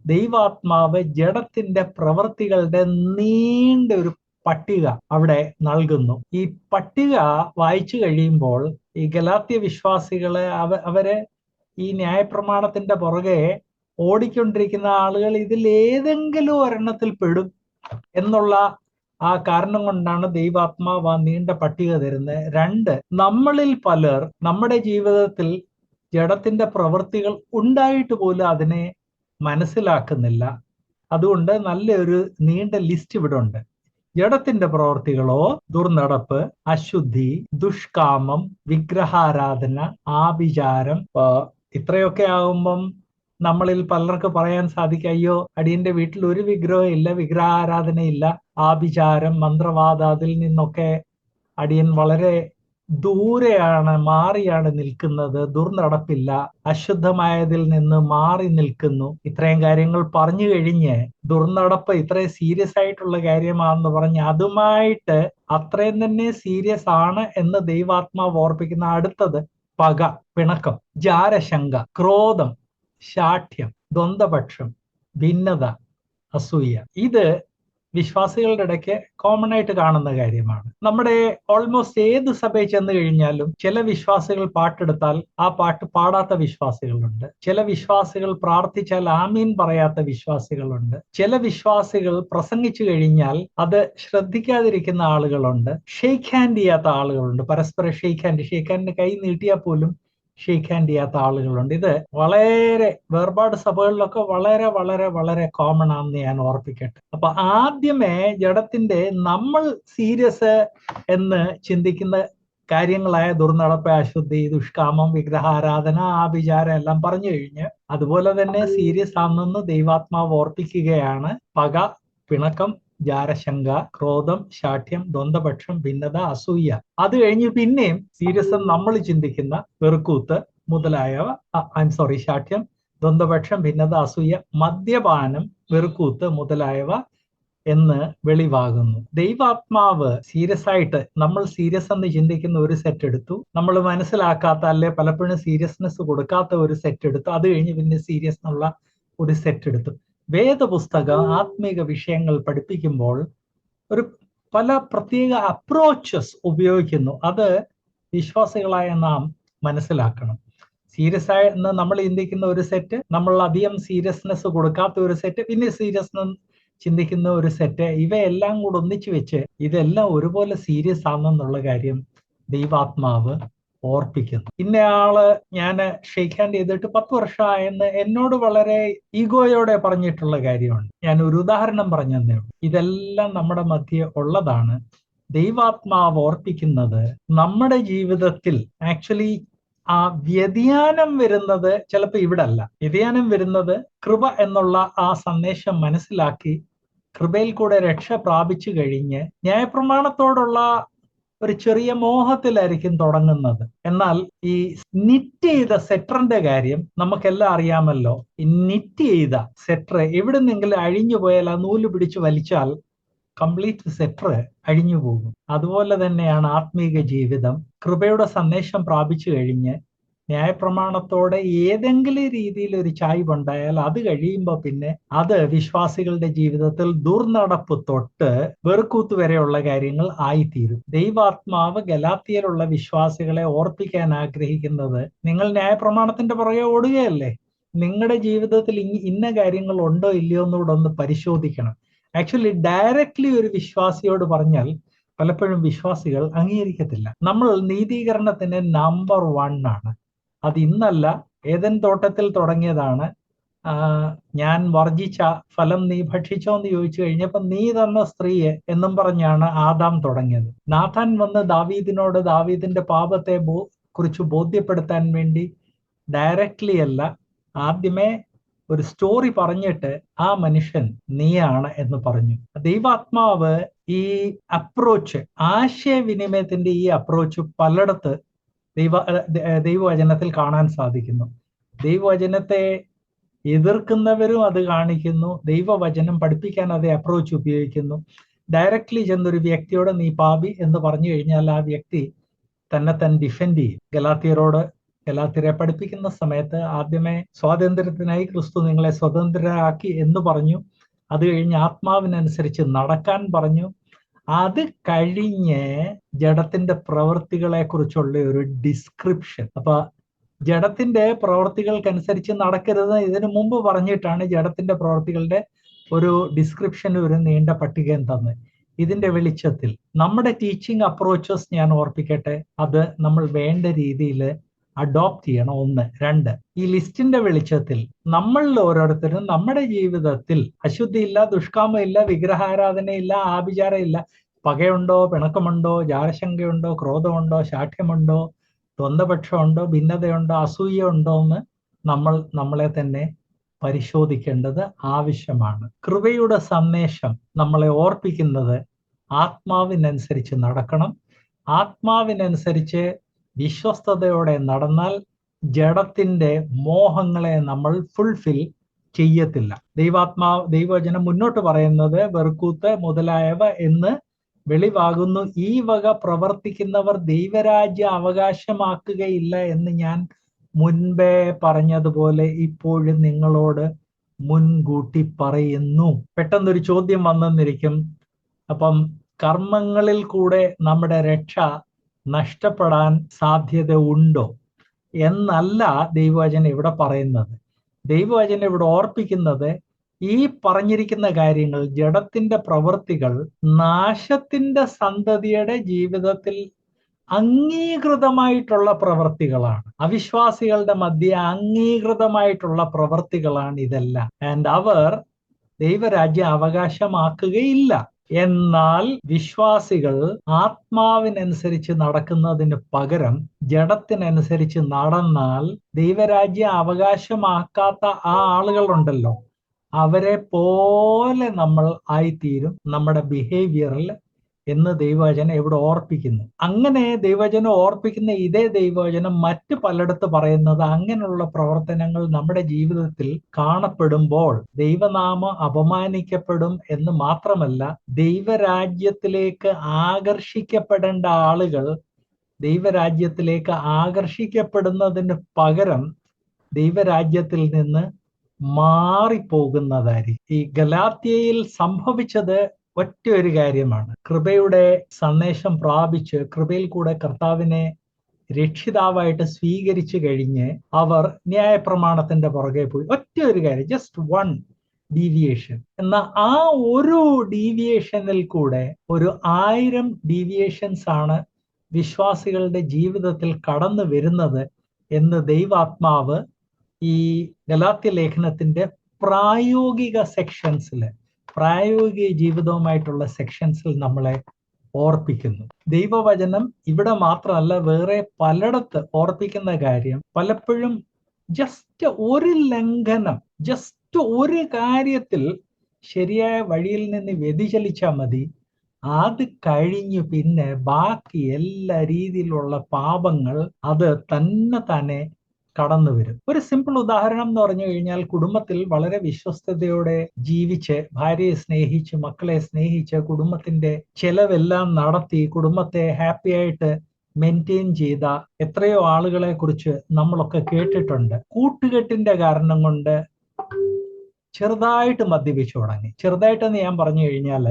ദൈവാത്മാവ് ജഡത്തിന്റെ പ്രവൃത്തികളുടെ നീണ്ട ഒരു പട്ടിക അവിടെ നൽകുന്നു. ഈ പട്ടിക വായിച്ചു കഴിയുമ്പോൾ ഈ ഗലാത്യ വിശ്വാസികള് അവര് ഈ ന്യായപ്രമാണത്തിന്റെ പുറകെ ഓടിക്കൊണ്ടിരിക്കുന്ന ആളുകൾ ഇതിൽ ഏതെങ്കിലും ഒരെണ്ണത്തിൽ പെടും എന്നുള്ള ആ കാരണം കൊണ്ടാണ് ദൈവാത്മാവ് ആ നീണ്ട പട്ടിക തരുന്നത്. 2, നമ്മളിൽ പലർ നമ്മുടെ ജീവിതത്തിൽ ജഡത്തിന്റെ പ്രവൃത്തികൾ ഉണ്ടായിട്ട് പോലും അതിനെ മനസ്സിലാക്കുന്നില്ല. അതുകൊണ്ട് നല്ലൊരു നീണ്ട ലിസ്റ്റ് ഇവിടെ ഉണ്ട്. ജഡത്തിന്റെ പ്രവൃത്തികളോ ദുർനടപ്പ്, അശുദ്ധി, ദുഷ്കാമം, വിഗ്രഹാരാധന, ആഭിചാരം. ഇത്രയൊക്കെ ആകുമ്പം നമ്മളിൽ പലർക്ക് പറയാൻ സാധിക്കും, അയ്യോ അടിയന്റെ വീട്ടിൽ ഒരു വിഗ്രഹം ഇല്ല, വിഗ്രഹാരാധനയില്ല, ആഭിചാരം, മന്ത്രവാദത്തിൽ നിന്നൊക്കെ അടിയൻ വളരെ ദൂരെയാണ്, മാറിയാണ് നിൽക്കുന്നത്, ദുർനടപ്പില്ല, അശുദ്ധമായതിൽ നിന്ന് മാറി നിൽക്കുന്നു. ഇത്രയും കാര്യങ്ങൾ പറഞ്ഞു കഴിഞ്ഞ് ദുർനടപ്പ് ഇത്രയും സീരിയസ് ആയിട്ടുള്ള കാര്യമാണെന്ന് പറഞ്ഞ് അതുമായിട്ട് അത്രയും തന്നെ സീരിയസ് ആണ് എന്ന് ദൈവാത്മാവ് ഓർപ്പിക്കുന്ന അടുത്തത് പക, പിണക്കം, ജാരശങ്ക, ക്രോധം, ശാഠ്യം, ദ്വന്ദ്പക്ഷം, ഭിന്നത, അസൂയ. ഇത് വിശ്വാസികളുടെ ഇടയ്ക്ക് കോമൺ ആയിട്ട് കാണുന്ന കാര്യമാണ്. നമ്മുടെ ഓൾമോസ്റ്റ് ഏത് സഭയിൽ ചെന്ന് കഴിഞ്ഞാലും ചില വിശ്വാസികൾ പാട്ടെടുത്താൽ ആ പാട്ട് പാടാത്ത വിശ്വാസികളുണ്ട്, ചില വിശ്വാസികൾ പ്രാർത്ഥിച്ചാൽ ആമീൻ പറയാത്ത വിശ്വാസികളുണ്ട്, ചില വിശ്വാസികൾ പ്രസംഗിച്ചു കഴിഞ്ഞാൽ അത് ശ്രദ്ധിക്കാതിരിക്കുന്ന ആളുകളുണ്ട്, ഷെയ്ക്ക് ഹാൻഡ് ചെയ്യാത്ത ആളുകളുണ്ട്, പരസ്പരം ഷെയ്ക്ക് ഹാൻഡ് കൈ നീട്ടിയാൽ പോലും ഷെയ്ക്ക് ഹാൻഡ് ചെയ്യാത്ത ആളുകളുണ്ട്. ഇത് വളരെ വേർപാട് സഭകളിലൊക്കെ വളരെ വളരെ വളരെ കോമൺ ആണെന്ന് ഞാൻ ഓർപ്പിക്കട്ടെ. അപ്പൊ ആദ്യമേ ജഡത്തിന്റെ നമ്മൾ സീരിയസ് എന്ന് ചിന്തിക്കുന്ന കാര്യങ്ങളായ ദുർനടപ്പ്, അശുദ്ധി, ദുഷ്കാമം, വിഗ്രഹാരാധന, ആഭിചാരം എല്ലാം പറഞ്ഞു കഴിഞ്ഞ് അതുപോലെ തന്നെ സീരിയസ് ആണെന്ന് ദൈവാത്മാവ് ഓർപ്പിക്കുകയാണ്. പക, പിണക്കം, ജാരശങ്ക, ക്രോധം, ശാഠ്യം, ദ്വന്ദ്പക്ഷം, ഭിന്നത, അസൂയ. അത് കഴിഞ്ഞ് പിന്നെയും സീരിയസ് നമ്മൾ ചിന്തിക്കുന്ന വെറുക്കൂത്ത് മുതലായവ, ശാഠ്യം, ദ്വന്ദ്പക്ഷം, ഭിന്നത, അസൂയ, മദ്യപാനം, വെറുക്കൂത്ത് മുതലായവ എന്ന് വെളിവാകുന്നു. ദൈവാത്മാവ് സീരിയസ് ആയിട്ട് നമ്മൾ സീരിയസ് എന്ന് ചിന്തിക്കുന്ന ഒരു സെറ്റ് എടുത്തു, നമ്മൾ മനസ്സിലാക്കാത്ത അല്ലെ പലപ്പോഴും സീരിയസ്നെസ് കൊടുക്കാത്ത ഒരു സെറ്റ് എടുത്തു, അത് കഴിഞ്ഞ് പിന്നെ സീരിയസ് എന്നുള്ള ഒരു സെറ്റ് എടുത്തു. വേദപുസ്തകം ആത്മീക വിഷയങ്ങൾ പഠിപ്പിക്കുമ്പോൾ പല പ്രത്യേക അപ്രോച്ചസ് ഉപയോഗിക്കുന്നു. അത് വിശ്വാസികളായ നാം മനസ്സിലാക്കണം. സീരിയസ് ആയി എന്ന് നമ്മൾ ചിന്തിക്കുന്ന ഒരു സെറ്റ്, നമ്മൾ അധികം സീരിയസ്നെസ് കൊടുക്കാത്ത ഒരു സെറ്റ്, പിന്നെ സീരിയസ് ചിന്തിക്കുന്ന ഒരു സെറ്റ്, ഇവയെല്ലാം കൂടെ ഒന്നിച്ചു വെച്ച് ഇതെല്ലാം ഒരുപോലെ സീരിയസ് ആണെന്നുള്ള കാര്യം ദൈവാത്മാവ് ഓർപ്പിക്കുന്നു. ഇന്നയാള് ഞാൻ ഷെയ്ക്ക് ഹാൻഡ് ചെയ്തിട്ട് 10 വർഷമായെന്ന് എന്നോട് വളരെ ഈഗോയോടെ പറഞ്ഞിട്ടുള്ള കാര്യമുണ്ട്. ഞാൻ ഒരു ഉദാഹരണം പറഞ്ഞു തന്നേ ഉള്ളൂ. ഇതെല്ലാം നമ്മുടെ മധ്യേ ഉള്ളതാണ്. ദൈവാത്മാവ് ഓർപ്പിക്കുന്നത് നമ്മുടെ ജീവിതത്തിൽ ആക്ച്വലി ആ വ്യതിയാനം വരുന്നത് ചിലപ്പോൾ ഇവിടെ അല്ല. വ്യതിയാനം വരുന്നത് കൃപ എന്നുള്ള ആ സന്ദേശം മനസ്സിലാക്കി കൃപയിൽ കൂടെ രക്ഷ പ്രാപിച്ചു കഴിഞ്ഞ് ന്യായപ്രമാണത്തോടുള്ള ഒരു ചെറിയ മോഹത്തിലായിരിക്കും തുടങ്ങുന്നത്. എന്നാൽ ഈ നിറ്റ് ചെയ്ത സെറ്ററിന്റെ കാര്യം നമുക്കെല്ലാം അറിയാമല്ലോ. ഈ നിറ്റ് ചെയ്ത സെറ്റർ എവിടുന്നെങ്കിലും അഴിഞ്ഞു പോയാൽ ആ നൂല് പിടിച്ച് വലിച്ചാൽ കംപ്ലീറ്റ് സെറ്റർ അഴിഞ്ഞു പോകും. അതുപോലെ തന്നെയാണ് ആത്മീക ജീവിതം. കൃപയുടെ സന്ദേശം പ്രാപിച്ചു കഴിഞ്ഞ് ന്യായപ്രമാണത്തോടെ ഏതെങ്കിലും രീതിയിൽ ഒരു ചായ്വുണ്ടായാൽ അത് കഴിയുമ്പോൾ പിന്നെ അത് വിശ്വാസികളുടെ ജീവിതത്തിൽ ദുർനടപ്പ് തൊട്ട് വെറുക്കൂത്ത് വരെയുള്ള കാര്യങ്ങൾ ആയിത്തീരും. ദൈവാത്മാവ് ഗലാത്യയിലുള്ള വിശ്വാസികളെ ഓർപ്പിക്കാൻ ആഗ്രഹിക്കുന്നത്, നിങ്ങൾ ന്യായപ്രമാണത്തിന്റെ പുറകെ ഓടുകയല്ലേ, നിങ്ങളുടെ ജീവിതത്തിൽ ഇന്ന കാര്യങ്ങൾ ഉണ്ടോ ഇല്ലയോ എന്നുകൂടെ ഒന്ന് പരിശോധിക്കണം. ആക്ച്വലി ഡയറക്റ്റ്ലി ഒരു വിശ്വാസിയോട് പറഞ്ഞാൽ പലപ്പോഴും വിശ്വാസികൾ അംഗീകരിക്കത്തില്ല. നമ്മൾ നീതീകരണത്തിന് നമ്പർ 1 ആണ്. അത് ഇന്നല്ല, ഏദൻ തോട്ടത്തിൽ തുടങ്ങിയതാണ്. ഞാൻ വർജിച്ച ഫലം നീ ഭക്ഷിച്ചോ എന്ന് ചോദിച്ചു കഴിഞ്ഞപ്പോ നീ തന്ന സ്ത്രീയെ എന്നും പറഞ്ഞാണ് ആദാം തുടങ്ങിയത്. നാഥാൻ വന്ന് ദാവീദിനോട് ദാവീദിന്റെ പാപത്തെ കുറിച്ച് ബോധ്യപ്പെടുത്താൻ വേണ്ടി ഡയറക്റ്റ്ലി അല്ല, ആദ്യമേ ഒരു സ്റ്റോറി പറഞ്ഞിട്ട് ആ മനുഷ്യൻ നീയാണ് എന്ന് പറഞ്ഞു. ദൈവാത്മാവ് ഈ അപ്രോച്ച്, ആശയവിനിമയത്തിന്റെ ഈ അപ്രോച്ച് പലയിടത്ത് ദൈവവചനത്തിൽ കാണാൻ സാധിക്കുന്നു. ദൈവവചനത്തെ എതിർക്കുന്നവരും അത് കാണിക്കുന്നു. ദൈവവചനം പഠിപ്പിക്കാൻ അതേ അപ്രോച്ച് ഉപയോഗിക്കുന്നു. ഡയറക്റ്റ്ലി ചെന്നൊരു വ്യക്തിയോട് നീ പാപി എന്ന് പറഞ്ഞു കഴിഞ്ഞാൽ ആ വ്യക്തി തന്നെ ഡിഫെൻഡ് ചെയ്യും. ഗലാത്യരെ പഠിപ്പിക്കുന്ന സമയത്ത് ആദ്യമേ സ്വാതന്ത്ര്യത്തിനായി ക്രിസ്തു നിങ്ങളെ സ്വതന്ത്രരാക്കി എന്ന് പറഞ്ഞു. അത് കഴിഞ്ഞ് ആത്മാവിനനുസരിച്ച് നടക്കാൻ പറഞ്ഞു. അത് കഴിഞ്ഞ് ജഡത്തിന്റെ പ്രവൃത്തികളെ കുറിച്ചുള്ള ഒരു ഡിസ്ക്രിപ്ഷൻ. അപ്പൊ ജഡത്തിന്റെ പ്രവൃത്തികൾക്കനുസരിച്ച് നടക്കരുത് ഇതിനു മുമ്പ് പറഞ്ഞിട്ടാണ് ജഡത്തിന്റെ പ്രവൃത്തികളുടെ ഒരു ഡിസ്ക്രിപ്ഷൻ, ഒരു നീണ്ട പട്ടികയും തന്ന്. ഇതിന്റെ വെളിച്ചത്തിൽ നമ്മുടെ ടീച്ചിങ് അപ്രോച്ചസ് ഞാൻ ഓർപ്പിക്കട്ടെ, അത് നമ്മൾ വേണ്ട രീതിയിൽ അഡോപ്റ്റ് ചെയ്യണം. 1. 2, ഈ ലിസ്റ്റിന്റെ വെളിച്ചത്തിൽ നമ്മളിൽ ഓരോരുത്തരും നമ്മുടെ ജീവിതത്തിൽ അശുദ്ധിയില്ല, ദുഷ്കാമമില്ല, വിഗ്രഹാരാധനയില്ല, ആഭിചാരമില്ല, പകയുണ്ടോ, പിണക്കമുണ്ടോ, ജാരശങ്കയുണ്ടോ, ക്രോധമുണ്ടോ, ശാഠ്യമുണ്ടോ, ദ്വന്ദ്പക്ഷമുണ്ടോ, ഭിന്നതയുണ്ടോ, അസൂയ ഉണ്ടോ എന്ന് നമ്മളെ തന്നെ പരിശോധിക്കേണ്ടത് ആവശ്യമാണ്. കൃപയുടെ സന്ദേശം നമ്മളെ ഓർപ്പിക്കുന്നത് ആത്മാവിനനുസരിച്ച് നടക്കണം. ആത്മാവിനനുസരിച്ച് വിശ്വസ്തയോടെ നടന്നാൽ ജഡത്തിന്റെ മോഹങ്ങളെ നമ്മൾ ഫുൾഫിൽ ചെയ്യത്തില്ല. ദൈവവചനം മുന്നോട്ട് പറയുന്നത് വെറുക്കൂത്ത് മുതലായവ എന്ന് വെളിവാകുന്നു. ഈ വക പ്രവർത്തിക്കുന്നവർ ദൈവരാജ്യം അവകാശമാക്കുകയില്ല എന്ന് ഞാൻ മുൻപേ പറഞ്ഞതുപോലെ ഇപ്പോഴും നിങ്ങളോട് മുൻകൂട്ടി പറയുന്നു. പെട്ടെന്നൊരു ചോദ്യം വന്നെന്നിരിക്കും, അപ്പം കർമ്മങ്ങളിൽ കൂടെ നമ്മുടെ രക്ഷ നഷ്ടപ്പെടാൻ സാധ്യത ഉണ്ടോ എന്നല്ല ദൈവവചനം ഇവിടെ പറയുന്നത്. ദൈവവചനം ഇവിടെ ഓർപ്പിക്കുന്നത് ഈ പറഞ്ഞിരിക്കുന്ന കാര്യങ്ങൾ, ജഡത്തിന്റെ പ്രവൃത്തികൾ നാശത്തിന്റെ സന്തതിയുടെ ജീവിതത്തിൽ അംഗീകൃതമായിട്ടുള്ള പ്രവൃത്തികളാണ്. അവിശ്വാസികളുടെ മധ്യ അംഗീകൃതമായിട്ടുള്ള പ്രവൃത്തികളാണ് ഇതെല്ലാം. ആൻഡ് അവർ ദൈവരാജ്യം അവകാശമാക്കുകയില്ല. എന്നാൽ വിശ്വാസികൾ ആത്മാവിനനുസരിച്ച് നടക്കുന്നതിന് പകരം ജഡത്തിനനുസരിച്ച് നടന്നാൽ ദൈവരാജ്യം അവകാശമാക്കാത്ത ആ ആളുകളുണ്ടല്ലോ, അവരെ പോലെ നമ്മൾ ആയിത്തീരും നമ്മുടെ ബിഹേവിയറിൽ എന്ന് ദൈവവചനം ഇവിടെ ഓർപ്പിക്കുന്നു. അങ്ങനെ ദൈവവചനം ഓർപ്പിക്കുന്ന ഇതേ ദൈവവചനം മറ്റു പലയിടത്ത് പറയുന്നത് അങ്ങനെയുള്ള പ്രവർത്തനങ്ങൾ നമ്മുടെ ജീവിതത്തിൽ കാണപ്പെടുമ്പോൾ ദൈവനാമം അപമാനിക്കപ്പെടും എന്ന് മാത്രമല്ല, ദൈവരാജ്യത്തിലേക്ക് ആകർഷിക്കപ്പെടേണ്ട ആളുകൾ ദൈവരാജ്യത്തിലേക്ക് ആകർഷിക്കപ്പെടുന്നതിന് പകരം ദൈവരാജ്യത്തിൽ നിന്ന് മാറിപ്പോകുന്നതായിരിക്കും. ഈ ഗലാത്യയിൽ സംഭവിച്ചത് ഒറ്റ ഒരു കാര്യമാണ്. കൃപയുടെ സന്ദേശം പ്രാപിച്ച് കൃപയിൽ കൂടെ കർത്താവിനെ രക്ഷിതാവായിട്ട് സ്വീകരിച്ചു കഴിഞ്ഞ് അവർ ന്യായപ്രമാണത്തിന്റെ പുറകെ പോയി. ഒറ്റ ഒരു കാര്യം, ജസ്റ്റ് 1 ഡീവിയേഷൻ. എന്നാൽ ആ ഒരു ഡീവിയേഷനിൽ കൂടെ 1000 ഡീവിയേഷൻസ് ആണ് വിശ്വാസികളുടെ ജീവിതത്തിൽ കടന്നു വരുന്നത് എന്ന് ദൈവാത്മാവ് ഈ ഗലാത്യ ലേഖനത്തിന്റെ പ്രായോഗിക സെക്ഷൻസിൽ, പ്രായോഗിക ജീവിതവുമായിട്ടുള്ള സെക്ഷൻസിൽ നമ്മളെ ഓർപ്പിക്കുന്നു. ദൈവവചനം ഇവിടെ മാത്രമല്ല, വേറെ പലയിടത്ത് ഓർപ്പിക്കുന്ന കാര്യം പലപ്പോഴും ജസ്റ്റ് ഒരു ലംഘനം, ജസ്റ്റ് ഒരു കാര്യത്തിൽ ശരിയായ വഴിയിൽ നിന്ന് വ്യതിചലിച്ചാൽ മതി. അത് കഴിഞ്ഞു പിന്നെ ബാക്കി എല്ലാ രീതിയിലുള്ള പാപങ്ങൾ അത് തന്നെ കടന്നു വരും. ഒരു സിമ്പിൾ ഉദാഹരണം എന്ന് പറഞ്ഞു കഴിഞ്ഞാൽ, കുടുംബത്തിൽ വളരെ വിശ്വസ്തയോടെ ജീവിച്ച്, ഭാര്യയെ സ്നേഹിച്ച്, മക്കളെ സ്നേഹിച്ച്, കുടുംബത്തിന്റെ ചെലവെല്ലാം നടത്തി, കുടുംബത്തെ ഹാപ്പി ആയിട്ട് മെയിൻറ്റെയിൻ ചെയ്ത എത്രയോ ആളുകളെ കുറിച്ച് നമ്മളൊക്കെ കേട്ടിട്ടുണ്ട്. കൂട്ടുകെട്ടിന്റെ കാരണം കൊണ്ട് ചെറുതായിട്ട് മദ്യപിച്ചു തുടങ്ങി. ചെറുതായിട്ടെന്ന് ഞാൻ പറഞ്ഞു കഴിഞ്ഞാൽ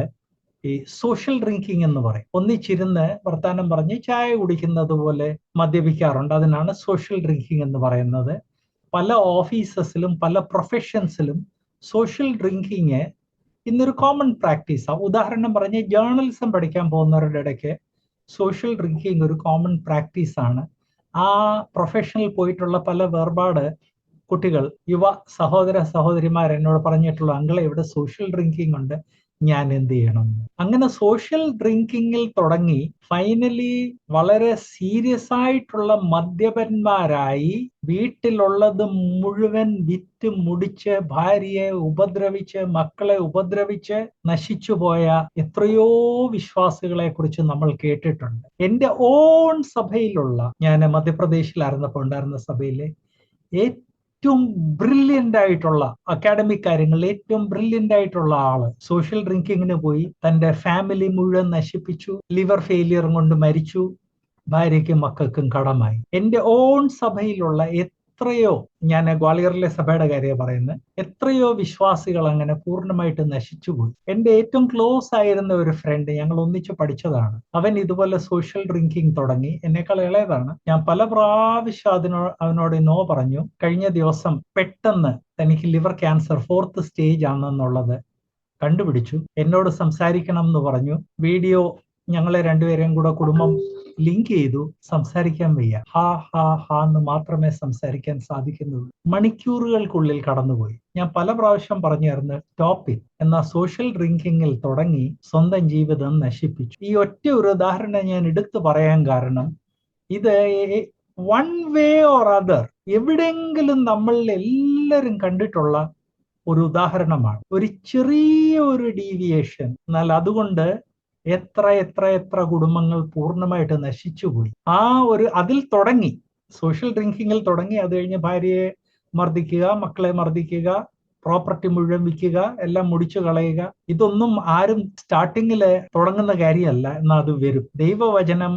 ഈ സോഷ്യൽ ഡ്രിങ്കിങ് എന്ന് പറയും. ഒന്നിച്ചിരുന്ന് വർത്താനം പറഞ്ഞ് ചായ കുടിക്കുന്നത് പോലെ മദ്യപിക്കാറുണ്ട്. അതിനാണ് സോഷ്യൽ ഡ്രിങ്കിങ് എന്ന് പറയുന്നത്. പല ഓഫീസസിലും പല പ്രൊഫഷൻസിലും സോഷ്യൽ ഡ്രിങ്കിങ് ഇന്നൊരു കോമൺ പ്രാക്ടീസാണ്. ഉദാഹരണം പറഞ്ഞ് ജേർണലിസം പഠിക്കാൻ പോകുന്നവരുടെ ഇടയ്ക്ക് സോഷ്യൽ ഡ്രിങ്കിങ് ഒരു കോമൺ പ്രാക്ടീസാണ്. ആ പ്രൊഫഷനിൽ പോയിട്ടുള്ള പല വേർപാട് കുട്ടികൾ, യുവ സഹോദര സഹോദരിമാർ എന്നോട് പറഞ്ഞിട്ടുള്ള, അങ്കിളെ ഇവിടെ സോഷ്യൽ ഡ്രിങ്കിങ് ഉണ്ട്, ഞാൻ എന്ത് ചെയ്യണം? അങ്ങനെ സോഷ്യൽ ഡ്രിങ്കിങ്ങിൽ തുടങ്ങി ഫൈനലി വളരെ സീരിയസ് ആയിട്ടുള്ള മദ്യപന്മാരായി വീട്ടിലുള്ളത് മുഴുവൻ വിറ്റ് മുടിച്ച്, ഭാര്യയെ ഉപദ്രവിച്ച്, മക്കളെ ഉപദ്രവിച്ച് നശിച്ചുപോയ എത്രയോ വിശ്വാസികളെ കുറിച്ച് നമ്മൾ കേട്ടിട്ടുണ്ട്. എന്റെ ഓൺ സഭയിലുള്ള, ഞാൻ മധ്യപ്രദേശിലായിരുന്നപ്പോൾ ഉണ്ടായിരുന്ന സഭയിലെ ഏറ്റവും ബ്രില്യൻ്റ് ആയിട്ടുള്ള അക്കാഡമിക് കാര്യങ്ങളിൽ ഏറ്റവും ബ്രില്യൻ്റ് ആയിട്ടുള്ള ആള് സോഷ്യൽ ഡ്രിങ്കിങ്ങിന് പോയി തന്റെ ഫാമിലി മുഴുവൻ നശിപ്പിച്ചു, ലിവർ ഫെയിലിയർ കൊണ്ട് മരിച്ചു, ഭാര്യയ്ക്കും മക്കൾക്കും കടമായി. എന്റെ ഓൺ സഭയിലുള്ള എത്രയോ, ഞാൻ ഗ്വാളിയറിലെ സഭയുടെ കാര്യം പറയുന്നത്, എത്രയോ വിശ്വാസികൾ അങ്ങനെ പൂർണ്ണമായിട്ട് നശിച്ചുപോയി. എന്റെ ഏറ്റവും ക്ലോസ് ആയിരുന്ന ഒരു ഫ്രണ്ട്, ഞങ്ങൾ ഒന്നിച്ച് പഠിച്ചതാണ്. അവൻ ഇതുപോലെ സോഷ്യൽ ഡ്രിങ്കിങ് തുടങ്ങി. എന്നെക്കാൾ ഇളയതാണ്. ഞാൻ പല പ്രാവശ്യം അവനോട് നോ പറഞ്ഞു. കഴിഞ്ഞ ദിവസം പെട്ടെന്ന് തനിക്ക് ലിവർ ക്യാൻസർ 4th സ്റ്റേജ് ആണെന്നുള്ളത് കണ്ടുപിടിച്ചു. എന്നോട് സംസാരിക്കണം എന്ന് പറഞ്ഞു. വീഡിയോ ഞങ്ങളെ രണ്ടുപേരെയും കൂടെ കുടുംബം ലിങ്ക് ചെയ്തു. സംസാരിക്കാൻ വയ്യ, ഹാ ഹാ ഹാ എന്ന് മാത്രമേ സംസാരിക്കാൻ സാധിക്കുന്നുള്ളൂ. മണിക്കൂറുകൾക്കുള്ളിൽ കടന്നുപോയി. ഞാൻ പല പ്രാവശ്യം പറഞ്ഞായിരുന്നു സ്റ്റോപ്പ്. എന്നാൽ സോഷ്യൽ ഡ്രിങ്കിങ്ങിൽ തുടങ്ങി സ്വന്തം ജീവിതം നശിപ്പിച്ചു. ഈ ഒറ്റ ഒരു ഉദാഹരണം ഞാൻ എടുത്തു പറയാൻ കാരണം, ഇത് വൺ വേ ഓർ അതർ എവിടെയെങ്കിലും നമ്മൾ എല്ലാവരും കണ്ടിട്ടുള്ള ഒരു ഉദാഹരണമാണ്. ഒരു ചെറിയ ഒരു ഡീവിയേഷൻ, എന്നാൽ അതുകൊണ്ട് എത്ര എത്ര എത്ര കുടുംബങ്ങൾ പൂർണ്ണമായിട്ട് നശിച്ചുപോയി. അതിൽ തുടങ്ങി, സോഷ്യൽ ഡ്രിങ്കിങ്ങിൽ തുടങ്ങി. അത് കഴിഞ്ഞ് ഭാര്യയെ മർദ്ദിക്കുക, മക്കളെ മർദ്ദിക്കുക, പ്രോപ്പർട്ടി മുഴുവൻ വിൽക്കുക, എല്ലാം മുടിച്ചു കളയുക. ഇതൊന്നും ആരും സ്റ്റാർട്ടിങ്ങില് തുടങ്ങുന്ന കാര്യമല്ല, എന്നാൽ അത് വരും. ദൈവവചനം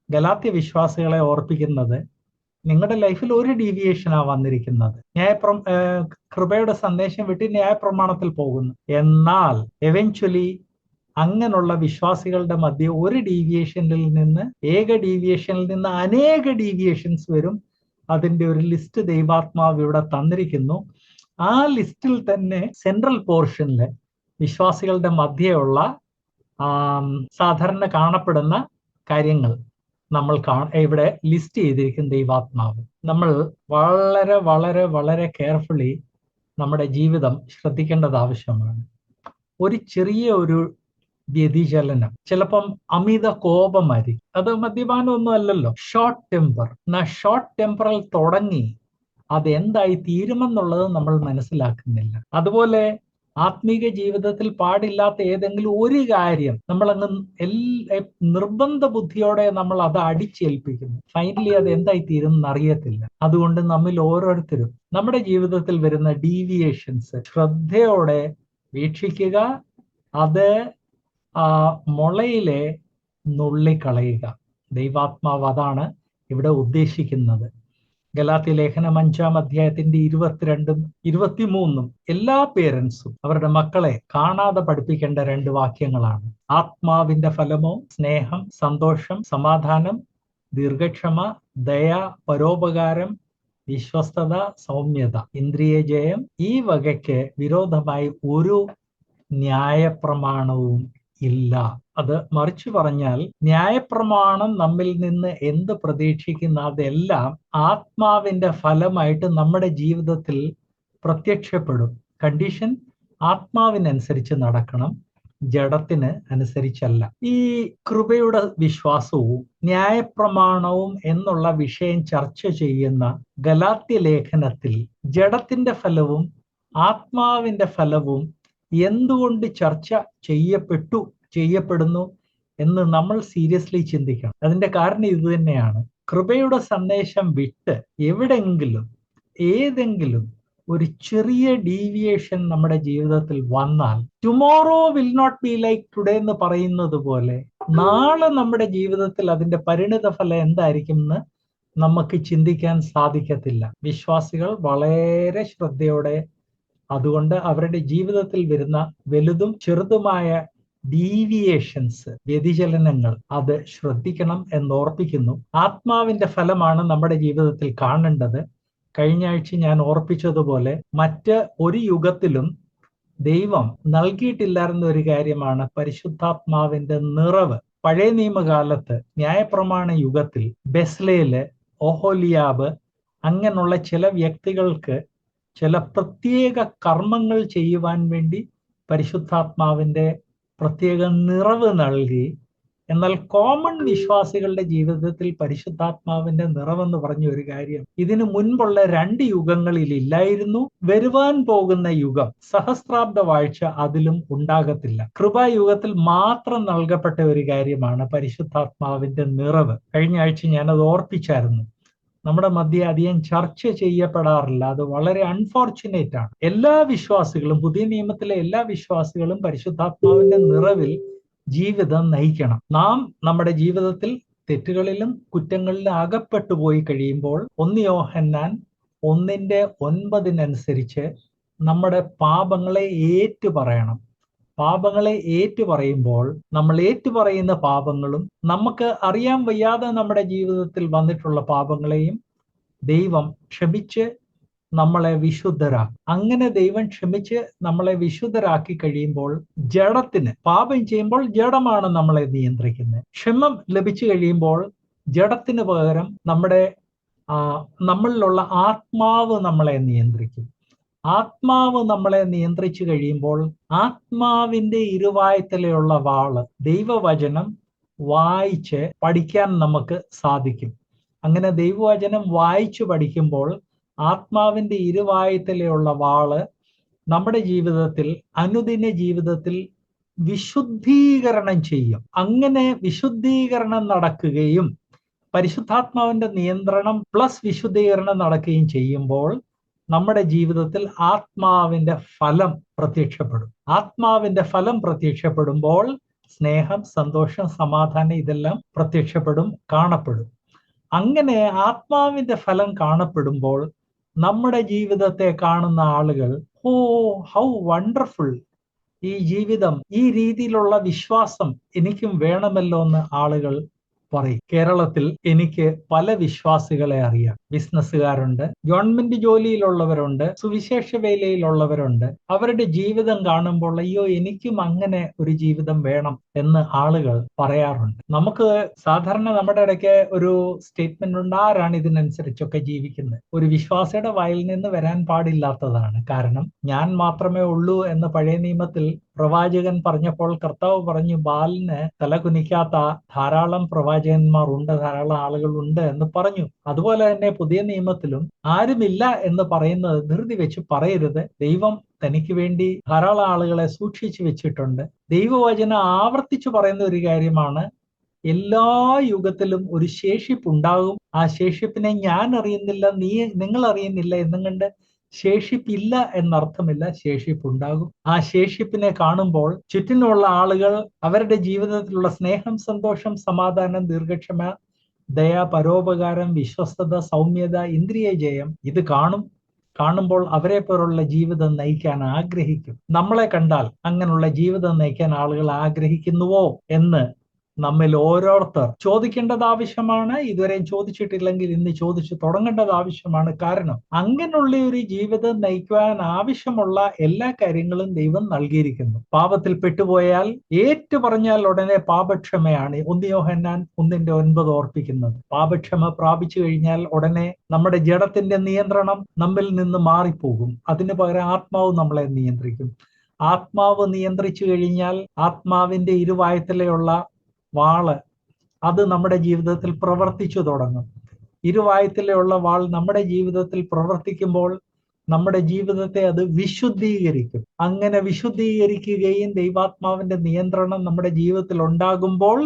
ഗലാത്യ വിശ്വാസികളെ ഓർപ്പിക്കുന്നത്, നിങ്ങളുടെ ലൈഫിൽ ഒരു ഡീവിയേഷനാ വന്നിരിക്കുന്നത്. കൃപയുടെ സന്ദേശം വിട്ട് ന്യായപ്രമാണത്തിൽ പോകുന്നു. എന്നാൽ എവൻച്വലി അങ്ങനെയുള്ള വിശ്വാസികളുടെ മധ്യ ഒരു ഡീവിയേഷനിൽ നിന്ന്, ഡീവിയേഷനിൽ നിന്ന് അനേക ഡീവിയേഷൻസ് വരും. അതിന്റെ ഒരു ലിസ്റ്റ് ദൈവാത്മാവ് ഇവിടെ തന്നിരിക്കുന്നു. ആ ലിസ്റ്റിൽ തന്നെ സെൻട്രൽ പോർഷനില് വിശ്വാസികളുടെ മധ്യയുള്ള സാധാരണ കാണപ്പെടുന്ന കാര്യങ്ങൾ നമ്മൾ ഇവിടെ ലിസ്റ്റ് ചെയ്തിരിക്കും ദൈവാത്മാവ്. നമ്മൾ വളരെ വളരെ വളരെ കെയർഫുള്ളി നമ്മുടെ ജീവിതം ശ്രദ്ധിക്കേണ്ടത് ആവശ്യമാണ്. ഒരു ചെറിയ ഒരു വ്യതിചലനം, ചിലപ്പം അമിത കോപമായിരിക്കും. അത് മദ്യപാനമൊന്നും അല്ലല്ലോ, ഷോർട്ട് ടെമ്പർ. ഷോർട്ട് ടെമ്പറിൽ തുടങ്ങി അത് എന്തായി തീരുമെന്നുള്ളത് നമ്മൾ മനസ്സിലാക്കുന്നില്ല. അതുപോലെ ആത്മീക ജീവിതത്തിൽ പാടില്ലാത്ത ഏതെങ്കിലും ഒരു കാര്യം നമ്മളങ്ങ് നിർബന്ധ ബുദ്ധിയോടെ നമ്മൾ അത് അടിച്ചേൽപ്പിക്കുന്നു. ഫൈനലി അത് എന്തായി തീരും എന്നറിയത്തില്ല. അതുകൊണ്ട് നമ്മിൽ ഓരോരുത്തരും നമ്മുടെ ജീവിതത്തിൽ വരുന്ന ഡീവിയേഷൻസ് ശ്രദ്ധയോടെ വീക്ഷിക്കുക. അത് മുളയിലെ നുള്ളിക്കളയുക. ദൈവാത്മാവ് അതാണ് ഇവിടെ ഉദ്ദേശിക്കുന്നത്. ഗലാത്യ ലേഖനം 5-ാം അധ്യായത്തിന്റെ 22-ഉം 23-ഉം എല്ലാ പേരൻസും അവരുടെ മക്കളെ കാണാതെ പഠിപ്പിക്കേണ്ട 2 വാക്യങ്ങളാണ്. ആത്മാവിന്റെ ഫലമോ സ്നേഹം, സന്തോഷം, സമാധാനം, ദീർഘക്ഷമ, ദയ, പരോപകാരം, വിശ്വസ്തത, സൗമ്യത, ഇന്ദ്രിയ ജയം. ഈ വകയ്ക്ക് വിരോധമായി ഒരു ന്യായപ്രമാണവും ഇല്ല. അത് മറിച്ചു പറഞ്ഞാൽ, ന്യായപ്രമാണം നമ്മിൽ നിന്ന് എന്ത് പ്രതീക്ഷിക്കുന്ന അതെല്ലാം ആത്മാവിന്റെ ഫലമായിട്ട് നമ്മുടെ ജീവിതത്തിൽ പ്രത്യക്ഷപ്പെടും. കണ്ടീഷൻ ആത്മാവിനനുസരിച്ച് നടക്കണം, ജഡത്തിന് അനുസരിച്ചല്ല. ഈ കൃപയുടെ വിശ്വാസവും ന്യായപ്രമാണവും എന്നുള്ള വിഷയം ചർച്ച ചെയ്യുന്ന ഗലാത്യ ലേഖനത്തിൽ ജഡത്തിന്റെ ഫലവും ആത്മാവിന്റെ ഫലവും എന്തുകൊണ്ട് ചർച്ച ചെയ്യപ്പെടുന്നു എന്ന് നമ്മൾ സീരിയസ്ലി ചിന്തിക്കണം. അതിന്റെ കാരണം ഇത് തന്നെയാണ്. കൃപയുടെ സന്ദേശം വിട്ട് എവിടെങ്കിലും ഏതെങ്കിലും ഒരു ചെറിയ ഡീവിയേഷൻ നമ്മുടെ ജീവിതത്തിൽ വന്നാൽ, tomorrow will not be like today എന്ന് പറയുന്നത് പോലെ, നാളെ നമ്മുടെ ജീവിതത്തിൽ അതിന്റെ പരിണിത ഫലം എന്തായിരിക്കും എന്ന് നമുക്ക് ചിന്തിക്കാൻ സാധിക്കത്തില്ല. വിശ്വാസികൾ വളരെ ശ്രദ്ധയോടെ അതുകൊണ്ട് അവരുടെ ജീവിതത്തിൽ വരുന്ന വലുതും ചെറുതുമായ ഡീവിയേഷൻസ്, വ്യതിചലനങ്ങൾ, അത് ശ്രദ്ധിക്കണം എന്നോർപ്പിക്കുന്നു. ആത്മാവിന്റെ ഫലമാണ് നമ്മുടെ ജീവിതത്തിൽ കാണേണ്ടത്. കഴിഞ്ഞ ആഴ്ച ഞാൻ ഓർപ്പിച്ചതുപോലെ മറ്റ് ഒരു യുഗത്തിലും ദൈവം നൽകിയിട്ടില്ലായിരുന്ന ഒരു കാര്യമാണ് പരിശുദ്ധാത്മാവിന്റെ നിറവ്. പഴയ നിയമകാലത്ത് ന്യായപ്രമാണ യുഗത്തിൽ ബെസ്ലേല്, ഓഹോലിയാബ് അങ്ങനെയുള്ള ചില വ്യക്തികൾക്ക് ചില പ്രത്യേക കർമ്മങ്ങൾ ചെയ്യുവാൻ വേണ്ടി പരിശുദ്ധാത്മാവിന്റെ പ്രത്യേക നിറവ് നൽകി. എന്നാൽ കോമൺ വിശ്വാസികളുടെ ജീവിതത്തിൽ പരിശുദ്ധാത്മാവിന്റെ നിറവെന്ന് പറഞ്ഞ ഒരു കാര്യം ഇതിനു മുൻപുള്ള 2 യുഗങ്ങളിൽ ഇല്ലായിരുന്നു. വരുവാൻ പോകുന്ന യുഗം, സഹസ്രാബ്ദ വാഴ്ച, അതിലും ഉണ്ടാകത്തില്ല. കൃപായുഗത്തിൽ മാത്രം നൽകപ്പെട്ട ഒരു കാര്യമാണ് പരിശുദ്ധാത്മാവിന്റെ നിറവ്. കഴിഞ്ഞ ആഴ്ച ഞാനത് ഓർപ്പിച്ചായിരുന്നു. നമ്മുടെ മധ്യ അധികം ചർച്ച ചെയ്യപ്പെടാറില്ല. അത് വളരെ അൺഫോർച്ചുനേറ്റ് ആണ്. എല്ലാ വിശ്വാസികളും, പുതിയ നിയമത്തിലെ എല്ലാ വിശ്വാസികളും പരിശുദ്ധാത്മാവിന്റെ നിറവിൽ ജീവിതം നയിക്കണം. നാം നമ്മുടെ ജീവിതത്തിൽ തെറ്റുകളിലും കുറ്റങ്ങളിലും അകപ്പെട്ടു പോയി കഴിയുമ്പോൾ 1 യോഹന്നാൻ 1:9 നമ്മുടെ പാപങ്ങളെ ഏറ്റുപറയണം. പാപങ്ങളെ ഏറ്റുപറയുമ്പോൾ നമ്മൾ ഏറ്റുപറയുന്ന പാപങ്ങളും നമുക്ക് അറിയാൻ വയ്യാതെ നമ്മുടെ ജീവിതത്തിൽ വന്നിട്ടുള്ള പാപങ്ങളെയും ദൈവം ക്ഷമിച്ച് നമ്മളെ വിശുദ്ധരാക്കും. അങ്ങനെ ദൈവം ക്ഷമിച്ച് നമ്മളെ വിശുദ്ധരാക്കി കഴിയുമ്പോൾ, ജഡത്തിന്, പാപം ചെയ്യുമ്പോൾ ജഡമാണ് നമ്മളെ നിയന്ത്രിക്കുന്നത്. ക്ഷമം ലഭിച്ചു കഴിയുമ്പോൾ ജഡത്തിന് പകരം നമ്മളിലുള്ള ആത്മാവ് നമ്മളെ നിയന്ത്രിക്കും. ആത്മാവ് നമ്മളെ നിയന്ത്രിച്ചു കഴിയുമ്പോൾ ആത്മാവിന്റെ ഇരുവായ്ത്തലയുള്ള വാള്, ദൈവവചനം വായിച്ച് പഠിക്കാൻ നമുക്ക് സാധിക്കും. അങ്ങനെ ദൈവവചനം വായിച്ചു പഠിക്കുമ്പോൾ ആത്മാവിന്റെ ഇരുവായ്ത്തലയുള്ള വാള് നമ്മുടെ ജീവിതത്തിൽ, അനുദിന ജീവിതത്തിൽ വിശുദ്ധീകരണം ചെയ്യും. അങ്ങനെ വിശുദ്ധീകരണം നടക്കുകയും പരിശുദ്ധാത്മാവിന്റെ നിയന്ത്രണം പ്ലസ് വിശുദ്ധീകരണം നടക്കുകയും ചെയ്യുമ്പോൾ നമ്മുടെ ജീവിതത്തിൽ ആത്മാവിന്റെ ഫലം പ്രത്യക്ഷപ്പെടും. ആത്മാവിന്റെ ഫലം പ്രത്യക്ഷപ്പെടുമ്പോൾ സ്നേഹം, സന്തോഷം, സമാധാനം ഇതെല്ലാം പ്രത്യക്ഷപ്പെടും, കാണപ്പെടും. അങ്ങനെ ആത്മാവിന്റെ ഫലം കാണപ്പെടുമ്പോൾ നമ്മുടെ ജീവിതത്തെ കാണുന്ന ആളുകൾ, ഓ ഹൗ വണ്ടർഫുൾ, ഈ ജീവിതം, ഈ രീതിയിലുള്ള വിശ്വാസം എനിക്കും വേണമല്ലോ എന്ന് ആളുകൾ പറയും. കേരളത്തിൽ എനിക്ക് പല വിശ്വാസികളെ അറിയാം. ബിസിനസ്സുകാരുണ്ട്, ഗവൺമെന്റ് ജോലിയിലുള്ളവരുണ്ട്, സുവിശേഷ വേലയിലുള്ളവരുണ്ട്. അവരുടെ ജീവിതം കാണുമ്പോൾ അയ്യോ എനിക്കും അങ്ങനെ ഒരു ജീവിതം വേണം എന്ന് ആളുകൾ പറയാറുണ്ട്. നമുക്ക് സാധാരണ നമ്മുടെ ഇടയ്ക്ക് ഒരു സ്റ്റേറ്റ്മെന്റ് ഉണ്ട്, ആരാണ് ഇതിനനുസരിച്ചൊക്കെ ജീവിക്കുന്നത്? ഒരു വിശ്വാസിയുടെ വായിൽ നിന്ന് വരാൻ പാടില്ലാത്തതാണ്. കാരണം ഞാൻ മാത്രമേ ഉള്ളൂ എന്ന് പഴയ നിയമത്തിൽ പ്രവാചകൻ പറഞ്ഞപ്പോൾ കർത്താവ് പറഞ്ഞു, ബാലിന് തല കുനിക്കാത്ത ധാരാളം പ്രവാചകന്മാർ ഉണ്ട്, ധാരാളം ആളുകൾ ഉണ്ട് എന്ന് പറഞ്ഞു. അതുപോലെ തന്നെ പുതിയ നിയമത്തിലും ആരുമില്ല എന്ന് പറയുന്നത് ധൃതി വെച്ച് പറയരുത്. ദൈവം തനിക്ക് വേണ്ടി ധാരാളം ആളുകളെ സൂക്ഷിച്ചു വെച്ചിട്ടുണ്ട്. ദൈവവചനം ആവർത്തിച്ചു പറയുന്ന ഒരു കാര്യമാണ്, എല്ലാ യുഗത്തിലും ഒരു ശേഷിപ്പ് ഉണ്ടാകും. ആ ശേഷിപ്പിനെ ഞാൻ അറിയുന്നില്ല, നിങ്ങൾ അറിയുന്നില്ല എന്നും കണ്ട് ശേഷിപ്പില്ല എന്നർത്ഥമില്ല, ശേഷിപ്പുണ്ടാകും. ആ ശേഷിപ്പിനെ കാണുമ്പോൾ ചുറ്റിനുള്ള ആളുകൾ അവരുടെ ജീവിതത്തിലുള്ള സ്നേഹം, സന്തോഷം, സമാധാനം, ദീർഘക്ഷമ, ദയ, പരോപകാരം, വിശ്വസ്തത, സൗമ്യത, ഇന്ദ്രിയ ജയം ഇത് കാണുമ്പോൾ അവരെ പോലുള്ള ജീവിതം നയിക്കാൻ ആഗ്രഹിക്കും. നമ്മളെ കണ്ടാൽ അങ്ങനെയുള്ള ജീവിതം നയിക്കാൻ ആളുകൾ ആഗ്രഹിക്കുന്നുവോ എന്ന് നമ്മിൽ ഓരോരുത്തർ ചോദിക്കേണ്ടത് ആവശ്യമാണ്. ഇതുവരെയും ചോദിച്ചിട്ടില്ലെങ്കിൽ ഇന്ന് ചോദിച്ചു തുടങ്ങേണ്ടത് ആവശ്യമാണ്. കാരണം അങ്ങനെയുള്ള ഒരു ജീവിതം നയിക്കുവാൻ ആവശ്യമുള്ള എല്ലാ കാര്യങ്ങളും ദൈവം നൽകിയിരിക്കുന്നു. പാപത്തിൽ പെട്ടുപോയാൽ പറഞ്ഞാൽ ഉടനെ പാപക്ഷമയാണ് 1 യോഹന്നാൻ 1:9 ഓർപ്പിക്കുന്നത്. പാപക്ഷമ പ്രാപിച്ചു കഴിഞ്ഞാൽ ഉടനെ നമ്മുടെ ജഡത്തിന്റെ നിയന്ത്രണം നമ്മിൽ നിന്ന് മാറിപ്പോകും. അതിന് പകരം ആത്മാവ് നമ്മളെ നിയന്ത്രിക്കും. ആത്മാവ് നിയന്ത്രിച്ചു കഴിഞ്ഞാൽ ആത്മാവിന്റെ ഇരുവായ്ത്തലയുള്ള വാള് അത് നമ്മുടെ ജീവിതത്തിൽ പ്രവർത്തിച്ചു തുടങ്ങും. ഇരുവായ്ത്തലയുള്ള വാൾ നമ്മുടെ ജീവിതത്തിൽ പ്രവർത്തിക്കുമ്പോൾ നമ്മുടെ ജീവിതത്തെ അത് വിശുദ്ധീകരിക്കും. അങ്ങനെ വിശുദ്ധീകരിക്കുകയും ദൈവാത്മാവിന്റെ നിയന്ത്രണം നമ്മുടെ ജീവിതത്തിൽ ഉണ്ടാകുമ്പോൾ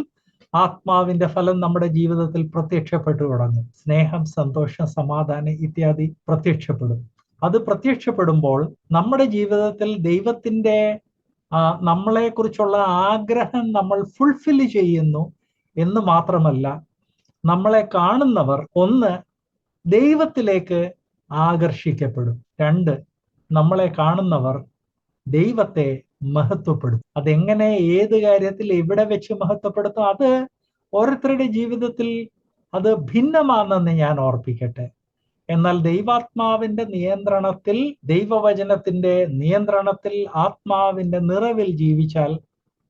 ആത്മാവിന്റെ ഫലം നമ്മുടെ ജീവിതത്തിൽ പ്രത്യക്ഷപ്പെട്ടു തുടങ്ങും. സ്നേഹം, സന്തോഷം, സമാധാനം ഇത്യാദി പ്രത്യക്ഷപ്പെടും. അത് പ്രത്യക്ഷപ്പെടുമ്പോൾ നമ്മുടെ ജീവിതത്തിൽ ദൈവത്തിന്റെ നമ്മളെക്കുറിച്ചുള്ള ആഗ്രഹം നമ്മൾ ഫുൾഫിൽ ചെയ്യുന്നു എന്ന് മാത്രമല്ല, നമ്മളെ കാണുന്നവർ ഒന്ന് ദൈവത്തിലേക്ക് ആകർഷിക്കപ്പെടും, രണ്ട് നമ്മളെ കാണുന്നവർ ദൈവത്തെ മഹത്വപ്പെടുത്തും. അതെങ്ങനെ, ഏത് കാര്യത്തിൽ, എവിടെ വെച്ച് മഹത്വപ്പെടുത്തും, അത് ഓരോരുത്തരുടെ ജീവിതത്തിൽ അത് ഭിന്നമാണെന്ന് ഞാൻ ഓർപ്പിക്കട്ടെ. എന്നാൽ ദൈവാത്മാവിന്റെ നിയന്ത്രണത്തിൽ, ദൈവവചനത്തിന്റെ നിയന്ത്രണത്തിൽ, ആത്മാവിന്റെ നിറവിൽ ജീവിച്ചാൽ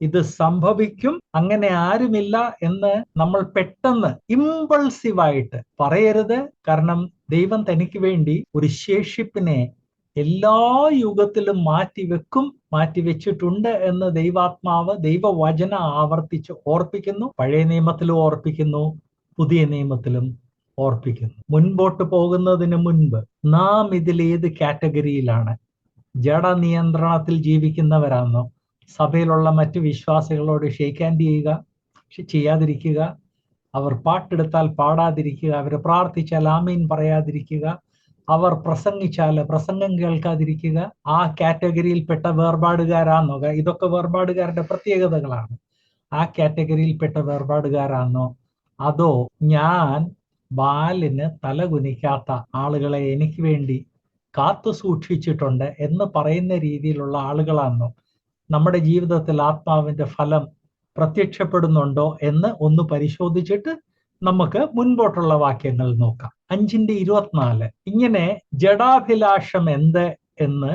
ഇത് സംഭവിക്കും. അങ്ങനെ ആരുമില്ല എന്ന് നമ്മൾ പെട്ടെന്ന് ഇമ്പൾസീവായിട്ട് പറയരുത്. കാരണം ദൈവം തനിക്ക് വേണ്ടി ഒരു ശേഷിപ്പിനെ എല്ലാ യുഗത്തിലും മാറ്റിവെച്ചിട്ടുണ്ട് എന്ന് ദൈവാത്മാവ്, ദൈവവചന ആവർത്തിച്ച് ഓർപ്പിക്കുന്നു. പഴയ നിയമത്തിലും ഓർപ്പിക്കുന്നു, പുതിയ നിയമത്തിലും ഓർപ്പിക്കുന്നു. മുൻപോട്ട് പോകുന്നതിന് മുൻപ് നാം ഇതിൽ ഏത് കാറ്റഗറിയിലാണ്? ജഡനിയന്ത്രണത്തിൽ ജീവിക്കുന്നവരാണോ? സഭയിലുള്ള മറ്റു വിശ്വാസികളോട് ഷെയ്ക്ക് ഹാൻഡ് ചെയ്യാതിരിക്കുക, അവർ പാട്ടെടുത്താൽ പാടാതിരിക്കുക, അവർ പ്രാർത്ഥിച്ചാൽ ആമീൻ പറയാതിരിക്കുക, അവർ പ്രസംഗിച്ചാൽ പ്രസംഗം കേൾക്കാതിരിക്കുക, ആ കാറ്റഗറിയിൽപ്പെട്ട വേർപാടുകാരാണോ? ഇതൊക്കെ വേർപാടുകാരുടെ പ്രത്യേകതകളാണ്. ആ കാറ്റഗറിയിൽപ്പെട്ട വേർപാടുകാരാണോ? അതോ ഞാൻ ബാലിന് തലകുനിക്കാത്ത ആളുകളെ എനിക്ക് വേണ്ടി കാത്തു സൂക്ഷിച്ചിട്ടുണ്ട് എന്ന് പറയുന്ന രീതിയിലുള്ള ആളുകളാണോ? നമ്മുടെ ജീവിതത്തിൽ ആത്മാവിന്റെ ഫലം പ്രത്യക്ഷപ്പെടുന്നുണ്ടോ എന്ന് ഒന്ന് പരിശോധിച്ചിട്ട് നമുക്ക് മുൻപോട്ടുള്ള വാക്യങ്ങൾ നോക്കാം. 5:24 ഇങ്ങനെ ജഡാഭിലാഷം എന്ത് എന്ന്,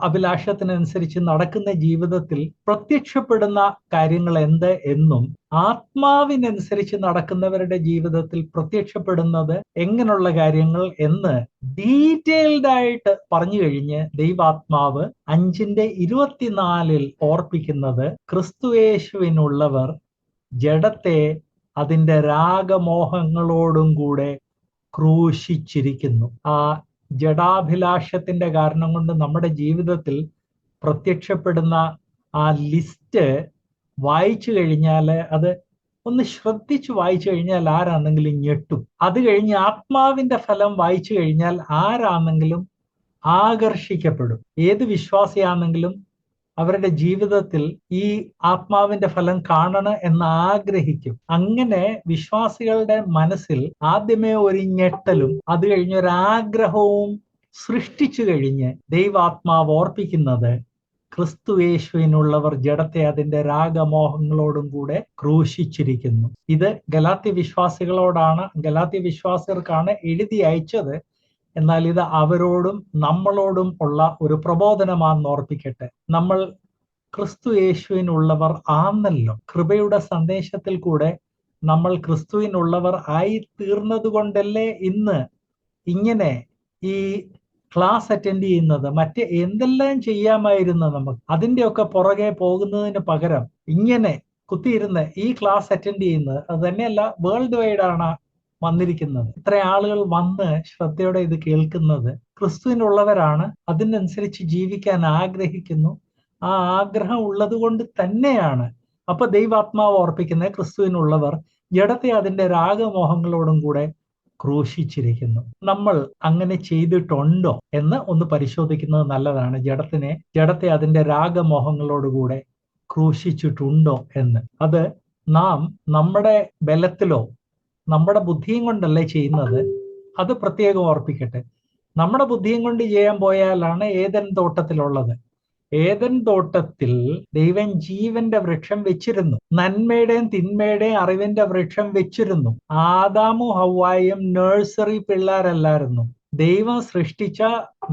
അഭിലാഷത്തിനനുസരിച്ച് നടക്കുന്ന ജീവിതത്തിൽ പ്രത്യക്ഷപ്പെടുന്ന കാര്യങ്ങൾ എന്ത് എന്നും, ആത്മാവിനനുസരിച്ച് നടക്കുന്നവരുടെ ജീവിതത്തിൽ പ്രത്യക്ഷപ്പെടുന്നത് എങ്ങനെയുള്ള കാര്യങ്ങൾ എന്ന് ഡീറ്റെയിൽഡ് ആയിട്ട് പറഞ്ഞു കഴിഞ്ഞ് ദൈവാത്മാവ് 5:24 ഓർപ്പിക്കുന്നത്, ക്രിസ്തുയേശുവിനുള്ളവർ ജഡത്തെ അതിന്റെ രാഗമോഹങ്ങളോടും കൂടെ ക്രൂശിച്ചിരിക്കുന്നു. ആ ജഡാഭിലാഷത്തിന്റെ കാരണം കൊണ്ട് നമ്മുടെ ജീവിതത്തിൽ പ്രത്യക്ഷപ്പെടുന്ന ആ ലിസ്റ്റ് വായിച്ചു കഴിഞ്ഞാൽ, അത് ഒന്ന് ശ്രദ്ധിച്ചു വായിച്ചു കഴിഞ്ഞാൽ ആരാണെങ്കിലും ഞെട്ടും. അത് കഴിഞ്ഞ് ആത്മാവിന്റെ ഫലം വായിച്ചു കഴിഞ്ഞാൽ ആരാണെങ്കിലും ആകർഷിക്കപ്പെടും. ഏത് വിശ്വാസിയാണെങ്കിലും അവരുടെ ജീവിതത്തിൽ ഈ ആത്മാവിന്റെ ഫലം കാണണം എന്ന് ആഗ്രഹിക്കും. അങ്ങനെ വിശ്വാസികളുടെ മനസ്സിൽ ആദ്യമേ ഒരു ഞെട്ടലും അത് കഴിഞ്ഞൊരാഗ്രഹവും സൃഷ്ടിച്ചു കഴിഞ്ഞ് ദൈവാത്മാവ് ഓർപ്പിക്കുന്നത്, ക്രിസ്തുയേശുവിനുള്ളവർ ജഡത്തെ അതിന്റെ രാഗമോഹങ്ങളോടും കൂടെ ക്രൂശിച്ചിരിക്കുന്നു. ഇത് ഗലാത്യ വിശ്വാസികളോടാണ്, ഗലാത്യ വിശ്വാസികർക്കാണ് എഴുതി അയച്ചത്. എന്നാൽ ഇത് അവരോടും നമ്മളോടും ഉള്ള ഒരു പ്രബോധനമാണെന്ന് ഓർപ്പിക്കട്ടെ. നമ്മൾ ക്രിസ്തുയേശുവിനുള്ളവർ ആന്നല്ലോ. കൃപയുടെ സന്ദേശത്തിൽ കൂടെ നമ്മൾ ക്രിസ്തുവിനുള്ളവർ ആയി തീർന്നത് കൊണ്ടല്ലേ ഇന്ന് ഇങ്ങനെ ഈ ക്ലാസ് അറ്റൻഡ് ചെയ്യുന്നത്. മറ്റ് എന്തെല്ലാം ചെയ്യാമായിരുന്നു നമുക്ക്. അതിൻ്റെയൊക്കെ പുറകെ പോകുന്നതിന് പകരം ഇങ്ങനെ കുത്തിയിരുന്ന് ഈ ക്ലാസ് അറ്റൻഡ് ചെയ്യുന്നത്, അത് തന്നെയല്ല വേൾഡ് വൈഡ് ആണ് വന്നിരിക്കുന്നത്. ഇത്ര ആളുകൾ വന്ന് ശ്രദ്ധയോടെ ഇത് കേൾക്കുന്നത് ക്രിസ്തുവിനുള്ളവരാണ്, അതിനനുസരിച്ച് ജീവിക്കാൻ ആഗ്രഹിക്കുന്നു. ആ ആഗ്രഹം ഉള്ളത് കൊണ്ട് തന്നെയാണ്. അപ്പൊ ദൈവാത്മാവ് ഓർപ്പിക്കുന്നത്, ക്രിസ്തുവിനുള്ളവർ ജഡത്തെ അതിന്റെ രാഗമോഹങ്ങളോടും കൂടെ ക്രൂശിച്ചിരിക്കുന്നു. നമ്മൾ അങ്ങനെ ചെയ്തിട്ടുണ്ടോ എന്ന് ഒന്ന് പരിശോധിക്കുന്നത് നല്ലതാണ്. ജഡത്തെ അതിന്റെ രാഗമോഹങ്ങളോടുകൂടെ ക്രൂശിച്ചിട്ടുണ്ടോ എന്ന്. അത് നാം നമ്മുടെ ബലത്തിലോ നമ്മുടെ ബുദ്ധിയും കൊണ്ടല്ലേ ചെയ്യുന്നത്. അത് പ്രത്യേകം ഓർപ്പിക്കട്ടെ. നമ്മുടെ ബുദ്ധിയും കൊണ്ട് ചെയ്യാൻ പോയാലാണ് ഏദൻ തോട്ടത്തിലുള്ളത്. ഏദൻ തോട്ടത്തിൽ ദൈവം ജീവന്റെ വൃക്ഷം വെച്ചിരുന്നു, നന്മയുടെയും തിന്മയുടെയും അറിവിന്റെ വൃക്ഷം വെച്ചിരുന്നു. ആദാമും ഹവ്വായും നഴ്സറി പിള്ളേരല്ലായിരുന്നു. ദൈവം സൃഷ്ടിച്ച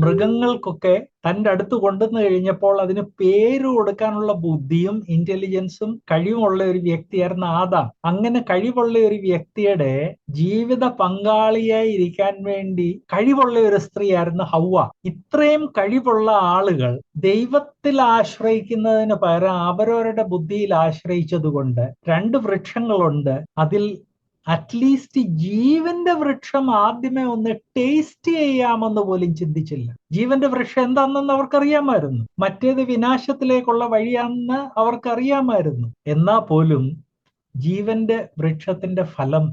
മൃഗങ്ങൾക്കൊക്കെ തൻ്റെ അടുത്ത് കൊണ്ടുവന്നു കഴിഞ്ഞപ്പോൾ അതിന് പേര് കൊടുക്കാനുള്ള ബുദ്ധിയും ഇന്റലിജൻസും കഴിവുമുള്ള ഒരു വ്യക്തിയായിരുന്നു ആദാം. അങ്ങനെ കഴിവുള്ള ഒരു വ്യക്തിയുടെ ജീവിത പങ്കാളിയായി ഇരിക്കാൻ വേണ്ടി കഴിവുള്ള ഒരു സ്ത്രീയായിരുന്നു ഹവ്വ. ഇത്രയും കഴിവുള്ള ആളുകൾ ദൈവത്തിൽ ആശ്രയിക്കുന്നതിന് പകരം അവരവരുടെ ബുദ്ധിയിൽ ആശ്രയിച്ചതുകൊണ്ട് 2 വൃക്ഷങ്ങളുണ്ട്. അതിൽ അറ്റ്ലീസ്റ്റ് ജീവന്റെ വൃക്ഷം ആദ്യമേ ഒന്ന് ടേസ്റ്റ് ചെയ്യാമെന്ന് പോലും ചിന്തിച്ചില്ല. ജീവന്റെ വൃക്ഷം എന്താണെന്ന് അവർക്കറിയാമായിരുന്നു, മറ്റേത് വിനാശത്തിലേക്കുള്ള വഴിയാണെന്ന് അവർക്കറിയാമായിരുന്നു. എന്നാ പോലും ജീവന്റെ വൃക്ഷത്തിന്റെ ഫലം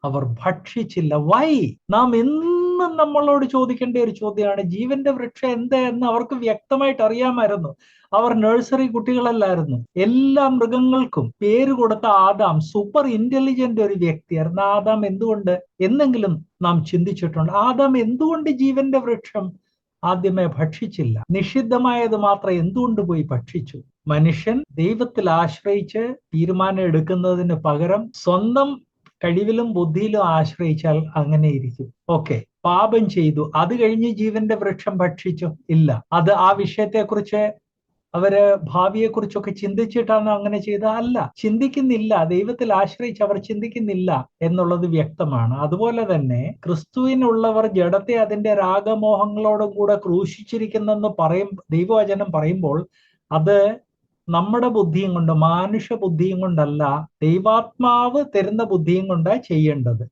അവർ ഭക്ഷിച്ചില്ല. വൈ? നാം എന്നും നമ്മളോട് ചോദിക്കേണ്ട ഒരു ചോദ്യമാണ്, ജീവന്റെ വൃക്ഷം എന്താ എന്ന് അവർക്ക് വ്യക്തമായിട്ട് അറിയാമായിരുന്നു. അവർ നഴ്സറി കുട്ടികളല്ലായിരുന്നു. എല്ലാ മൃഗങ്ങൾക്കും പേര് കൊടുത്ത ആദാം സൂപ്പർ ഇന്റലിജന്റ് ഒരു വ്യക്തിയായിരുന്നു. ആദാം എന്തുകൊണ്ട് എന്നെങ്കിലും നാം ചിന്തിച്ചിട്ടുണ്ട്? ആദാം എന്തുകൊണ്ട് ജീവന്റെ വൃക്ഷം ആദ്യമേ ഭക്ഷിച്ചില്ല? നിഷിദ്ധമായത് മാത്രം എന്തുകൊണ്ട് പോയി ഭക്ഷിച്ചു? മനുഷ്യൻ ദൈവത്തിൽ ആശ്രയിച്ച് തീരുമാനം എടുക്കുന്നതിന് പകരം സ്വന്തം കഴിവിലും ബുദ്ധിയിലും ആശ്രയിച്ചാൽ അങ്ങനെ ഇരിക്കും. ഓക്കെ, പാപം ചെയ്തു, അത് കഴിഞ്ഞ് ജീവന്റെ വൃക്ഷം ഭക്ഷിച്ചു? ഇല്ല. അത് ആ വിഷയത്തെക്കുറിച്ച് അവര് ഭാവിയെക്കുറിച്ചൊക്കെ ചിന്തിച്ചിട്ടാണ് അങ്ങനെ ചെയ്ത? അല്ല, ചിന്തിക്കുന്നില്ല. ദൈവത്തിൽ ആശ്രയിച്ച് അവർ ചിന്തിക്കുന്നില്ല എന്നുള്ളത് വ്യക്തമാണ്. അതുപോലെ തന്നെ ക്രിസ്തുവിനുള്ളവർ ജഡത്തെ അതിന്റെ രാഗമോഹങ്ങളോടും കൂടെ ക്രൂശിച്ചിരിക്കുന്നെന്ന് ദൈവവചനം പറയുമ്പോൾ അത് നമ്മുടെ ബുദ്ധിയും കൊണ്ട്, മാനുഷ ബുദ്ധിയും കൊണ്ടല്ല, ദൈവാത്മാവ് തരുന്ന ബുദ്ധിയും കൊണ്ടാണ് ചെയ്യേണ്ടത്.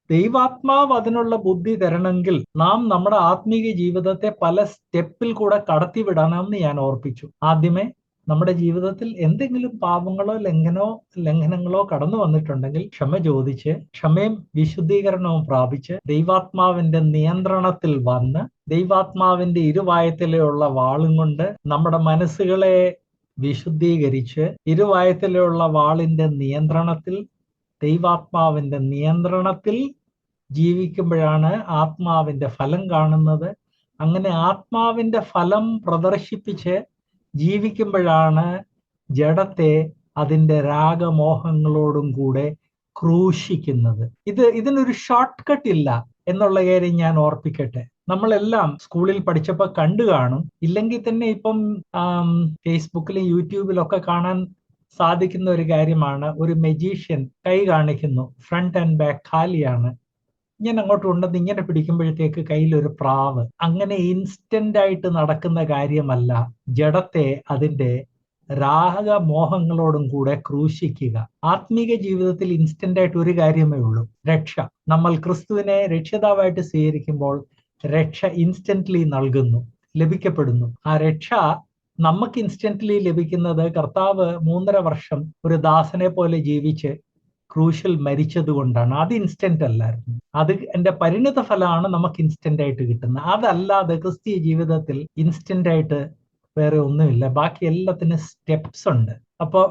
ദൈവാത്മാവ് അതിനുള്ള ബുദ്ധി തരണമെങ്കിൽ നാം നമ്മുടെ ആത്മീക ജീവിതത്തെ പല സ്റ്റെപ്പിൽ കൂടെ കടത്തിവിടണമെന്ന് ഞാൻ ഓർപ്പിച്ചു. ആദ്യമേ നമ്മുടെ ജീവിതത്തിൽ എന്തെങ്കിലും പാപങ്ങളോ ലംഘനങ്ങളോ കടന്നു വന്നിട്ടുണ്ടെങ്കിൽ ക്ഷമ ചോദിച്ച്, ക്ഷമയും വിശുദ്ധീകരണവും പ്രാപിച്ച്, ദൈവാത്മാവിന്റെ നിയന്ത്രണത്തിൽ വന്ന്, ദൈവാത്മാവിന്റെ ഇരുവായത്തിലുള്ള വാളും കൊണ്ട് നമ്മുടെ മനസ്സുകളെ വിശുദ്ധീകരിച്ച്, ഇരുവായത്തിലുള്ള വാളിന്റെ നിയന്ത്രണത്തിൽ, ദൈവാത്മാവിന്റെ നിയന്ത്രണത്തിൽ ജീവിക്കുമ്പോഴാണ് ആത്മാവിന്റെ ഫലം കാണുന്നത്. അങ്ങനെ ആത്മാവിന്റെ ഫലം പ്രദർശിപ്പിച്ച് ജീവിക്കുമ്പോഴാണ് ജഡത്തെ അതിന്റെ രാഗമോഹങ്ങളോടും കൂടെ ക്രൂശിക്കുന്നത്. ഇതിനൊരു ഷോർട്ട് കട്ട് ഇല്ല എന്നുള്ള കാര്യം ഞാൻ ഓർപ്പിക്കട്ടെ. നമ്മളെല്ലാം സ്കൂളിൽ പഠിച്ചപ്പോൾ കണ്ടു കാണും, ഇല്ലെങ്കിൽ തന്നെ ഇപ്പം ഫേസ്ബുക്കിലും യൂട്യൂബിലൊക്കെ കാണാൻ സാധിക്കുന്ന ഒരു കാര്യമാണ്. ഒരു മജീഷ്യൻ കൈ കാണിക്കുന്നു, ഫ്രണ്ട് ആൻഡ് ബാക്ക് ഖാലിയാണ്, ഇങ്ങനെ അങ്ങോട്ട് ഉണ്ടെന്ന് ഇങ്ങനെ പിടിക്കുമ്പോഴത്തേക്ക് കയ്യിലൊരു പ്രാവ്. അങ്ങനെ ഇൻസ്റ്റന്റ് ആയിട്ട് നടക്കുന്ന കാര്യമല്ല ജഡത്തെ അതിന്റെ രാഗമോഹങ്ങളോടും കൂടെ ക്രൂശിക്കുക. ആത്മീക ജീവിതത്തിൽ ഇൻസ്റ്റന്റ് ആയിട്ട് ഒരു കാര്യമേ ഉള്ളൂ, രക്ഷ. നമ്മൾ ക്രിസ്തുവിനെ രക്ഷിതാവായിട്ട് സ്വീകരിക്കുമ്പോൾ രക്ഷ ഇൻസ്റ്റന്റ്ലി നൽകുന്നു, ലഭിക്കപ്പെടുന്നു. ആ രക്ഷ നമുക്ക് ഇൻസ്റ്റന്റ്ലി ലഭിക്കുന്നത് കർത്താവ് 3.5 വർഷം ഒരു ദാസനെ പോലെ ജീവിച്ച് ക്രൂശിൽ മരിച്ചത് കൊണ്ടാണ്. അത് ഇൻസ്റ്റന്റ് അല്ലായിരുന്നു. അത് എന്റെ പരിണിത ഫലമാണ് നമുക്ക് ഇൻസ്റ്റന്റ് ആയിട്ട് കിട്ടുന്നത്. അതല്ലാതെ ക്രിസ്തീയ ജീവിതത്തിൽ ഇൻസ്റ്റന്റ് ആയിട്ട് വേറെ ഒന്നുമില്ല. ബാക്കി എല്ലാത്തിനും സ്റ്റെപ്സ് ഉണ്ട്. അപ്പൊ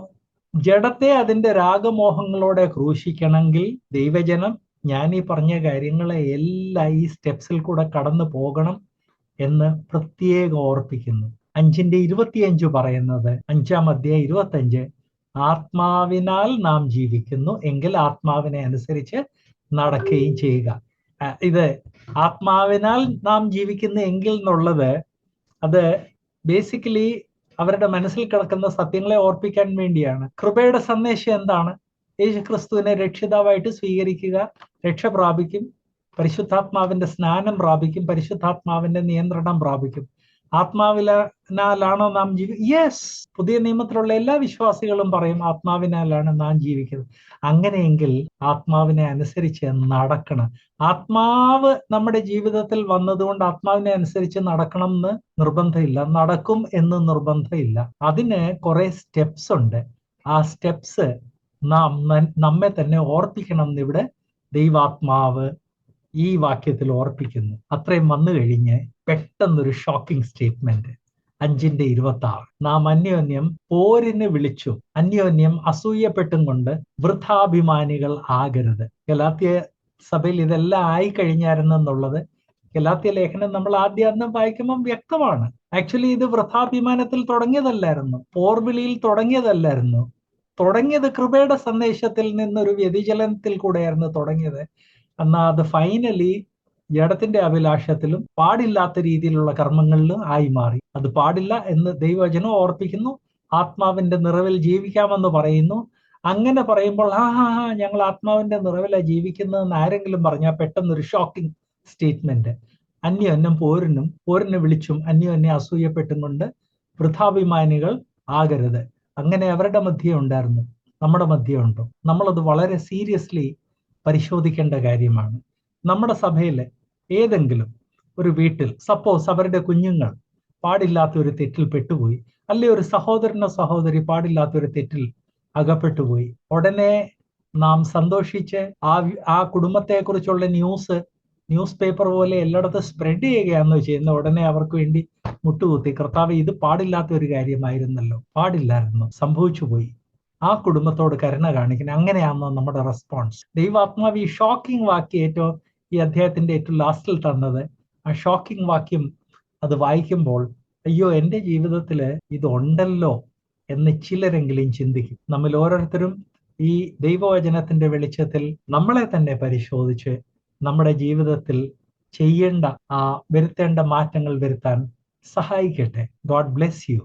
ജഡത്തെ അതിന്റെ രാഗമോഹങ്ങളോടെ ക്രൂശിക്കണമെങ്കിൽ ദൈവജനം ഞാൻ ഈ പറഞ്ഞ കാര്യങ്ങളെ എല്ലാം ഈ സ്റ്റെപ്സിൽ കൂടെ കടന്നു പോകണം എന്ന് പ്രത്യേകം ഓർപ്പിക്കുന്നു. 5:25 പറയുന്നത്, 5-ാം അധ്യായം 25, ആത്മാവിനാൽ നാം ജീവിക്കുന്നു എങ്കിൽ ആത്മാവിനെ അനുസരിച്ച് നടക്കുകയും ചെയ്യുക. ഇത് ആത്മാവിനാൽ നാം ജീവിക്കുന്നു എങ്കിൽ എന്നുള്ളത് അത് ബേസിക്കലി അവരുടെ മനസ്സിൽ കിടക്കുന്ന സത്യങ്ങളെ ഓർപ്പിക്കാൻ വേണ്ടിയാണ്. കൃപയുടെ സന്ദേശം എന്താണ്? യേശുക്രിസ്തുവിനെ രക്ഷിതാവായിട്ട് സ്വീകരിക്കുക, രക്ഷ പ്രാപിക്കും, പരിശുദ്ധാത്മാവിന്റെ സ്നാനം പ്രാപിക്കും, പരിശുദ്ധാത്മാവിന്റെ നിയന്ത്രണം പ്രാപിക്കും. ആത്മാവിനാലാണോ നാം യെസ്, പുതിയ നിയമത്തിലുള്ള എല്ലാ വിശ്വാസികളും പറയും ആത്മാവിനാലാണ് നാം ജീവിക്കുന്നത്. അങ്ങനെയെങ്കിൽ ആത്മാവിനെ അനുസരിച്ച് നടക്കണം. ആത്മാവ് നമ്മുടെ ജീവിതത്തിൽ വന്നതുകൊണ്ട് ആത്മാവിനെ അനുസരിച്ച് നടക്കണം എന്ന് നിർബന്ധമില്ല, നടക്കും എന്ന് നിർബന്ധമില്ല. അതിന് കുറെ സ്റ്റെപ്സ് ഉണ്ട്. ആ സ്റ്റെപ്സ് നമ്മെ തന്നെ ഓർപ്പിക്കണം എന്നിവിടെ ദൈവാത്മാവ് ഈ വാക്യത്തിൽ ഓർപ്പിക്കുന്നു. അത്രയും വന്നു കഴിഞ്ഞ് പെട്ടെന്നൊരു ഷോക്കിംഗ് സ്റ്റേറ്റ്മെന്റ് 5:26, നാം അന്യോന്യം പോരിന് വിളിച്ചു, അന്യോന്യം അസൂയപ്പെട്ടും കൊണ്ട് വൃഥാഭിമാനികൾ ആകരുത്. ഗലാത്യ സഭയിൽ ഇതെല്ലാം ആയി കഴിഞ്ഞായിരുന്നെന്നുള്ളത് ഗലാത്യ ലേഖനം നമ്മൾ ആദ്യം വായിക്കുമ്പം വ്യക്തമാണ്. ആക്ച്വലി ഇത് വൃഥാഭിമാനത്തിൽ തുടങ്ങിയതല്ലായിരുന്നു, പോർവിളിയിൽ തുടങ്ങിയതല്ലായിരുന്നു. തുടങ്ങിയത് കൃപയുടെ സന്ദേശത്തിൽ നിന്നൊരു വ്യതിചലനത്തിൽ കൂടെയായിരുന്നു തുടങ്ങിയത്. എന്നാൽ അത് ഫൈനലി ജഡത്തിന്റെ അഭിലാഷത്തിലും പാടില്ലാത്ത രീതിയിലുള്ള കർമ്മങ്ങളിലും ആയി മാറി. അത് പാടില്ല എന്ന് ദൈവവചനം ഓർപ്പിക്കുന്നു. ആത്മാവിന്റെ നിറവിൽ ജീവിക്കാമെന്ന് പറയുന്നു. അങ്ങനെ പറയുമ്പോൾ ഞങ്ങൾ ആത്മാവിന്റെ നിറവിലാണ് ജീവിക്കുന്നതെന്ന് ആരെങ്കിലും പറഞ്ഞാൽ പെട്ടെന്നൊരു ഷോക്കിംഗ് സ്റ്റേറ്റ്മെന്റ്. അന്യോന്യം പോരിന് വിളിച്ചും അന്യോന്യം അസൂയപ്പെട്ടും കൊണ്ട് വൃഥാഭിമാനികൾ ആകരുത്. അങ്ങനെ അവരുടെ മധ്യേ ഉണ്ടായിരുന്നു, നമ്മുടെ മധ്യേ ഉണ്ടോ? നമ്മളത് വളരെ സീരിയസ്ലി പരിശോധിക്കേണ്ട കാര്യമാണ്. നമ്മുടെ സഭയിൽ ഏതെങ്കിലും ഒരു വീട്ടിൽ സപ്പോസ് അവരുടെ കുഞ്ഞുങ്ങൾ പാടില്ലാത്ത ഒരു തെറ്റിൽ പെട്ടുപോയി, അല്ലെ ഒരു സഹോദരനോ സഹോദരി പാടില്ലാത്ത ഒരു തെറ്റിൽ അകപ്പെട്ടുപോയി, ഉടനെ നാം സന്തോഷിച്ച് ആ കുടുംബത്തെക്കുറിച്ചുള്ള ന്യൂസ് പേപ്പർ പോലെ എല്ലായിടത്തും സ്പ്രെഡ് ചെയ്യുകയാണെന്ന് ചെയ്യുന്ന ഉടനെ അവർക്ക് വേണ്ടി മുട്ടുകുത്തി, കർത്താവ് ഇത് പാടില്ലാത്ത ഒരു കാര്യമായിരുന്നല്ലോ, പാടില്ലായിരുന്നു, സംഭവിച്ചു പോയി, ആ കുടുംബത്തോട് കരുണ കാണിക്കണം. അങ്ങനെയാണോ നമ്മുടെ റെസ്പോൺസ്? ദൈവാത്മാവ് ഈ ഷോക്കിംഗ് വാക്യം ഈ അധ്യായത്തിന്റെ ഏറ്റവും ലാസ്റ്റിൽ തന്നത്, ആ ഷോക്കിംഗ് വാക്യം അത് വായിക്കുമ്പോൾ അയ്യോ എൻ്റെ ജീവിതത്തിൽ ഇത് ഉണ്ടല്ലോ എന്ന് ചിലരെങ്കിലും ചിന്തിക്കും. നമ്മൾ ഓരോരുത്തരും ഈ ദൈവവചനത്തിന്റെ വെളിച്ചത്തിൽ നമ്മളെ തന്നെ പരിശോധിച്ച് നമ്മുടെ ജീവിതത്തിൽ വരുത്തേണ്ട മാറ്റങ്ങൾ വരുത്താൻ സഹായിക്കട്ടെ. God bless you.